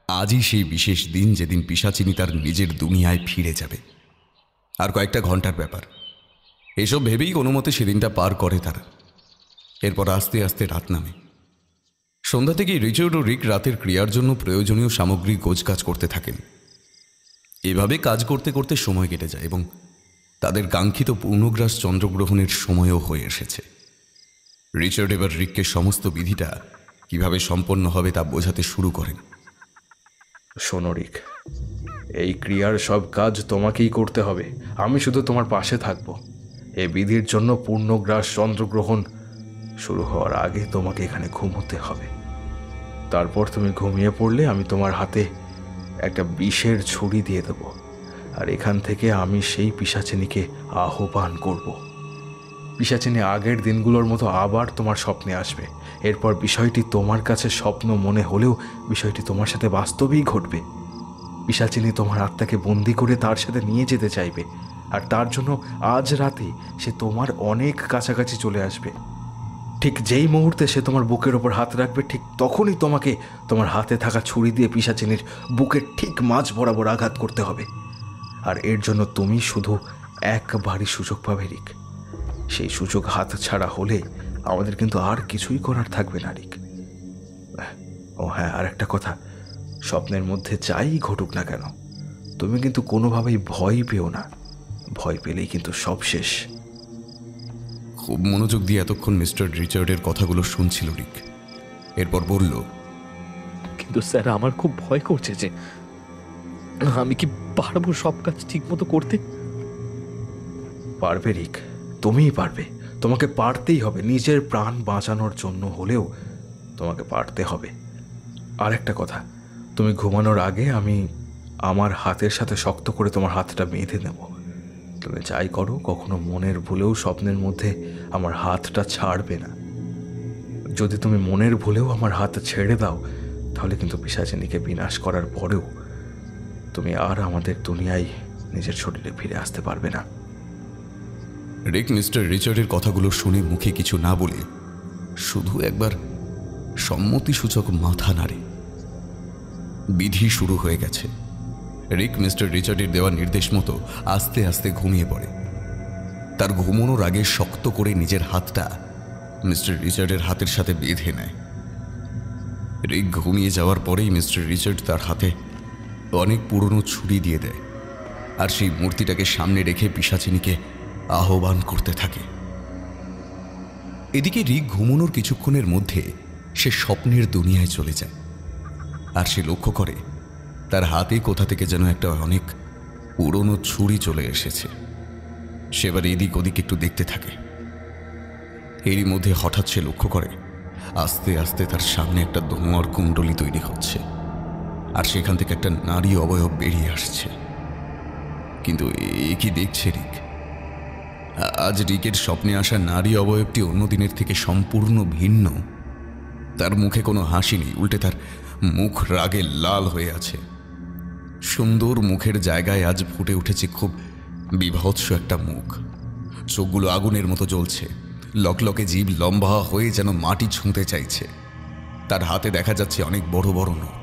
[SPEAKER 3] আজই সেই বিশেষ দিন যেদিন পিশাচিনী তার নিজের দুনিয়ায় ফিরে যাবে। আর কয়েকটা ঘন্টার ব্যাপার। এসব ভেবেই কোনো মতে সেদিনটা পার করে তারা। এরপর আস্তে আস্তে রাত নামে। সন্ধ্যা থেকেই রিচার্ড ও রিক রাতের ক্রিয়ার জন্য প্রয়োজনীয় সামগ্রী গোছগাছ করতে থাকেন। এভাবে কাজ করতে করতে সময় কেটে যায় এবং তাদের কাঙ্ক্ষিত পূর্ণগ্রাস চন্দ্রগ্রহণের সময়ও হয়ে এসেছে। রিচার্ড এবার রিককে সমস্ত বিধিটা কিভাবে সম্পন্ন হবে তা বোঝাতে শুরু করেন।
[SPEAKER 1] শোনো রিক, এই ক্রিয়ার সব কাজ তোমাকেই করতে হবে, আমি শুধু তোমার পাশে থাকবো। এই বিধির জন্য পূর্ণগ্রাস চন্দ্রগ্রহণ শুরু হওয়ার আগে তোমাকে এখানে ঘুমোতে হবে। তারপর তুমি ঘুমিয়ে পড়লে আমি তোমার হাতে একটা বিষের ছুরি দিয়ে দেব, আর এখান থেকে আমি সেই পিশাচিনীকে আহ্বান করব। পিশাচিনী আগের দিনগুলোর মতো আবার তোমার স্বপ্নে আসবে। এরপর বিষয়টি তোমার কাছে স্বপ্ন মনে হলেও বিষয়টি তোমার সাথে বাস্তবেই ঘটবে। পিশাচিনী তোমার আত্মাকে বন্দি করে তার সাথে নিয়ে যেতে চাইবে, আর তার জন্য আজ রাতে সে তোমার অনেক কাছাকাছি চলে আসবে। ঠিক যেই মুহূর্তে সে তোমার বুকের ওপর হাত রাখবে, ঠিক তখনই তোমাকে তোমার হাতে থাকা ছুরি দিয়ে পিশাচিনীর বুকের ঠিক মাঝ বরাবর আঘাত করতে হবে। আর এর জন্য তুমি শুধু একবারই সুযোগ পাবে রিক। সেই সুযোগ হাত ছাড়া হলে আমাদের কিন্তু আর কিছুই করার থাকবে না রিক। ও হ্যাঁ, আর একটা কথা, স্বপ্নের মধ্যে যাই ঘটুক না কেন তুমি কিন্তু কোনোভাবেই ভয় পেও না। ভয় পেলেই কিন্তু সব শেষ।
[SPEAKER 3] খুব মনোযোগ দিয়ে এতক্ষণ মিস্টার রিচার্ডের কথাগুলো শুনছিল রিক। এরপর বলল,
[SPEAKER 2] কিন্তু স্যার, আমার খুব ভয় করছে যে আমি কি পারবো সব কাজ ঠিক মতো করতে?
[SPEAKER 1] পারবে রিক, তুমিই পারবে। তোমাকে পারতেই হবে, নিজের প্রাণ বাঁচানোর জন্য হলেও তোমাকে পারতে হবে। আর একটা কথা, তুমি ঘুমানোর আগে আমি আমার হাতের সাথে শক্ত করে তোমার হাতটা বেঁধে নেব। তুমি যাই করো, কখনো মনের ভুলেও স্বপ্নের মধ্যে আমার হাতটা ছাড়বে না। যদি তুমি মনের ভুলেও আমার হাত ছেড়ে দাও তাহলে কিন্তু পিশাচিনীকে বিনাশ করার পরেও তুমি আর আমাদের দুনিয়ায় নিজের শরীরে ফিরে আসতে পারবে না।
[SPEAKER 3] রিক মিস্টার রিচার্ডের কথাগুলো শুনে মুখে কিছু না বলে শুধু একবার সম্মতিসূচক মাথা নাড়ে। বিধি শুরু হয়ে গেছে। রিক মিস্টার রিচার্ডের দেওয়া নির্দেশ মতো আস্তে আস্তে ঘুমিয়ে পড়ে। তার ঘুমানোর আগে শক্ত করে নিজের হাতটা মিস্টার রিচার্ডের হাতের সাথে বেঁধে নেয়। রিক ঘুমিয়ে যাওয়ার পরেই মিস্টার রিচার্ড তার হাতে অনেক পুরনো ছুরি দিয়ে দেয়, আর সেই মূর্তিটাকে সামনে রেখে পিশাচিনীকে আহ্বান করতে থাকে। এদিকে রিক ঘুমানোর কিছুক্ষণের মধ্যে সে স্বপ্নের দুনিয়ায় চলে যায়, আর সে লক্ষ্য করে তার হাতে কোথা থেকে যেন একটা অনেক পুরনো ছুরি চলে এসেছে। সেবার এদিক ওদিক একটু দেখতে থাকে। এরই মধ্যে হঠাৎ সে লক্ষ্য করে আস্তে আস্তে তার সামনে একটা ধোঁয়ার কুণ্ডলী তৈরি হচ্ছে, আর সেখান থেকে একটা নারী অবয়ব বেরিয়ে আসছে। কিন্তু এ কি দেখছে রিক? আজ রিকের স্বপ্নে আসা নারী অবয়বটি অন্য দিনের থেকে সম্পূর্ণ ভিন্ন। তার মুখে কোনো হাসি নেই, উল্টে তার মুখ রাগে লাল হয়ে আছে। সুন্দর মুখের জায়গায় আজ ফুটে উঠেছে খুব বিভৎস একটা মুখ। চোখগুলো আগুনের মতো জ্বলছে, লকলকে জিভ লম্বা হয়ে যেন মাটি ছুঁতে চাইছে। তার হাতে দেখা যাচ্ছে অনেক বড় বড় নখ।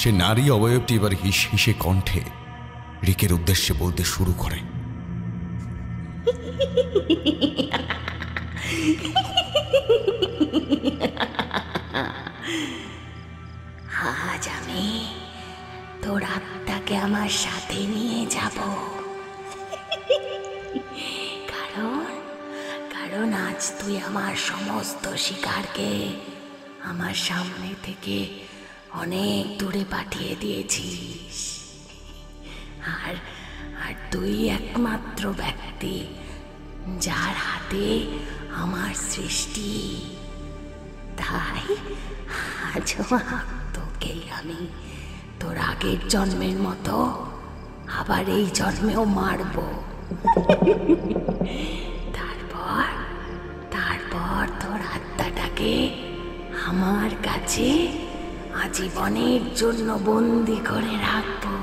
[SPEAKER 3] সে নারী অবয়বটি এবার হিস হিসে কণ্ঠে রিকের উদ্দেশ্যে বলতে শুরু করে,
[SPEAKER 7] আজ আমি তোর আত্মাকে আমার সাথে নিয়ে যাব, কারণ আজ তুই আমার সমস্ত শিকারকে আমার সামনে থেকে অনেক দূরে পাঠিয়ে দিয়েছিস। আর তুই একমাত্র ব্যক্তি যার হাতে আমার সৃষ্টি। তাই আজ তোকেই আমি তোর আগের জন্মের মতো আবার এই জন্মেও মারব। তারপর তারপর তোর আত্মাটাকে আমার কাছে আজীবনের জন্য বন্দি করে রাখবো।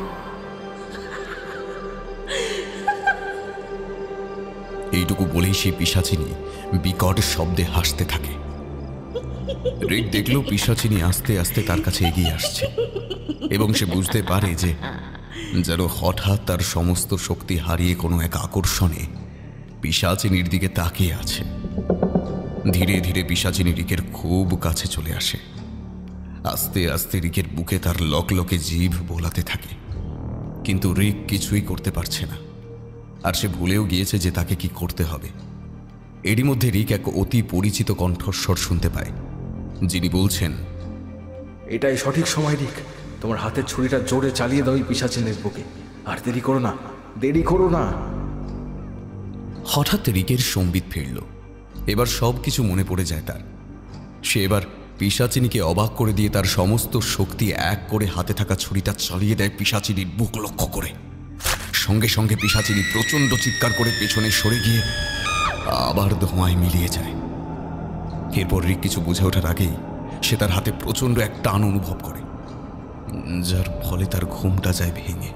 [SPEAKER 3] এইটুকু বলেই সেই পিশাচিনী বিকট শব্দে হাসতে থাকে। রিক দেখল পিশাচিনী আস্তে আস্তে তার কাছে এগিয়ে আসছে এবং সে বুঝতে পারে যে যেন হঠাৎ তার সমস্ত শক্তি হারিয়ে কোনো এক আকর্ষণে পিশাচিনীর দিকে তাকিয়ে আছে। ধীরে ধীরে পিশাচিনী রিকের খুব কাছে চলে আসে। আস্তে আস্তে রিকের বুকে তার লকলকে জিভ বোলাতে থাকে, কিন্তু রিক কিছুই করতে পারছে না। আর সে ভুলেও গিয়েছে যে তাকে কি করতে হবে। এরই মধ্যে রিক এক অতি পরিচিত কণ্ঠস্বর শুনতে পায়, যিনি বলছেন,
[SPEAKER 1] এটাই সঠিক সময় রিক, তোমার হাতের ছুরিটা জোরে চালিয়ে দাও ওই পিশাচিনের বুকে, আর দেরি করো না, দেরি করো না।
[SPEAKER 3] হঠাৎ রিকের সম্বিত ফিরল। এবার সব কিছু মনে পড়ে যায় তার। সে এবার পিশাচিনীকে অবাক করে দিয়ে তার সমস্ত শক্তি এক করে হাতে থাকা ছুরিটা চালিয়ে দেয় পিশাচিনীর বুক লক্ষ্য করে। সঙ্গে সঙ্গে পিশাচিনী প্রচণ্ড চিৎকার করে পেছনে সরে গিয়ে আবার ধোঁয়ায় মিলিয়ে যায়। এরপর রিক কিছু বুঝে ওঠার আগেই সে তার হাতে প্রচণ্ড এক টান অনুভব করে, যার ফলে তার ঘুমটা যায় ভেঙে।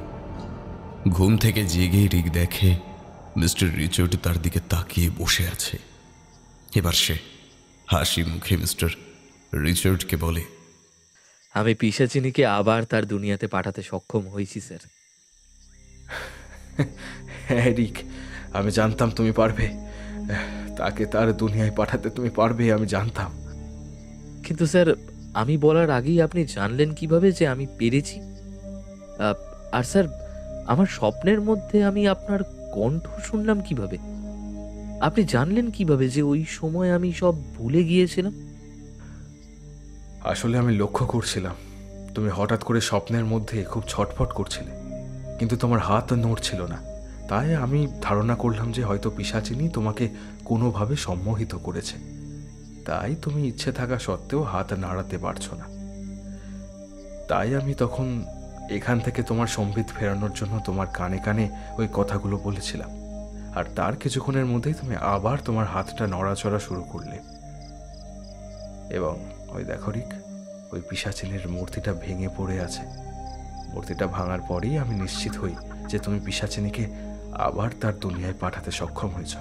[SPEAKER 3] ঘুম থেকে জেগে রিক দেখে মিস্টার রিচার্ড তার দিকে তাকিয়ে বসে আছে। এবার সে হাসি মুখে মিস্টার রিচার্ডকে বলে,
[SPEAKER 2] আমি পিশাচিনীকে আবার তার দুনিয়াতে পাঠাতে সক্ষম হয়েছি স্যার।
[SPEAKER 1] হ্যাঁ রিক, আমি জানতাম তুমি পারবে, তাকে তার দুনিয়ায় পাঠাতে তুমি পারবে, আমি জানতাম।
[SPEAKER 2] কিন্তু স্যার, আমি বলার আগেই আপনি জানলেন কিভাবে যে আমি পেরেছি? আর স্যার, আমার স্বপ্নের মধ্যে আমি আপনার কণ্ঠ শুনলাম কিভাবে? আপনি জানলেন কিভাবে যে ওই সময় আমি সব ভুলে গিয়েছিলাম?
[SPEAKER 1] আসলে আমি লক্ষ্য করছিলাম তুমি হঠাৎ করে স্বপ্নের মধ্যে খুব ছটফট করছিলে, কিন্তু তোমার হাত নড়ছিল না। তাই আমি ধারণা করলাম যে হয়তো পিশাচিনী তোমাকে কোনোভাবে সম্মোহিত করেছে, তাই তুমি ইচ্ছে থাকা সত্ত্বেও হাত নাড়াতে পারছো না। তাই আমি তখন এখান থেকে তোমার সম্বিত ফেরানোর জন্য তোমার কানে কানে ওই কথাগুলো বলেছিলাম, আর তার কিছুক্ষণের মধ্যেই তুমি আবার তোমার হাতটা নড়াচড়া শুরু করলে। এবং ওই দেখো রিক, ওই পিশাচিনীর মূর্তিটা ভেঙে পড়ে আছে। মূর্তিটা ভাঙার পরেই আমি নিশ্চিত হই যে তুমি পিশাচিনীকে আবার তার দুনিয়ায় পাঠাতে সক্ষম হয়েছ।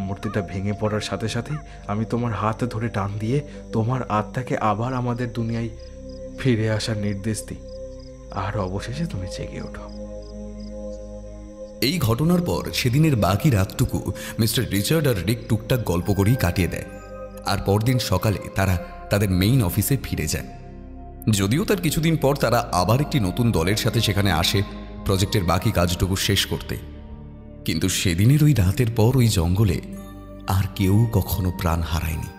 [SPEAKER 1] মূর্তিটা ভেঙে পড়ার সাথে সাথেই আমি তোমার হাত ধরে টান দিয়ে তোমার আত্মাকে আবার আমাদের দুনিয়ায় ফিরে আসার নির্দেশ দিই, আর অবশেষে তুমি জেগে ওঠো।
[SPEAKER 3] এই ঘটনার পর সেদিনের বাকি রাতটুকু মিস্টার রিচার্ড আর রিক টুকটাক গল্প করেই কাটিয়ে দেয়। আর পরদিন সকালে তারা তাদের মেইন অফিসে ফিরে যায়। যদিও তার কিছুদিন পর তারা আবার একটি নতুন দলের সাথে সেখানে আসে প্রজেক্টের বাকি কাজটুকু শেষ করতে। কিন্তু সেদিনের ওই রাতের পর ওই জঙ্গলে আর কেউ কখনো প্রাণ হারায়নি।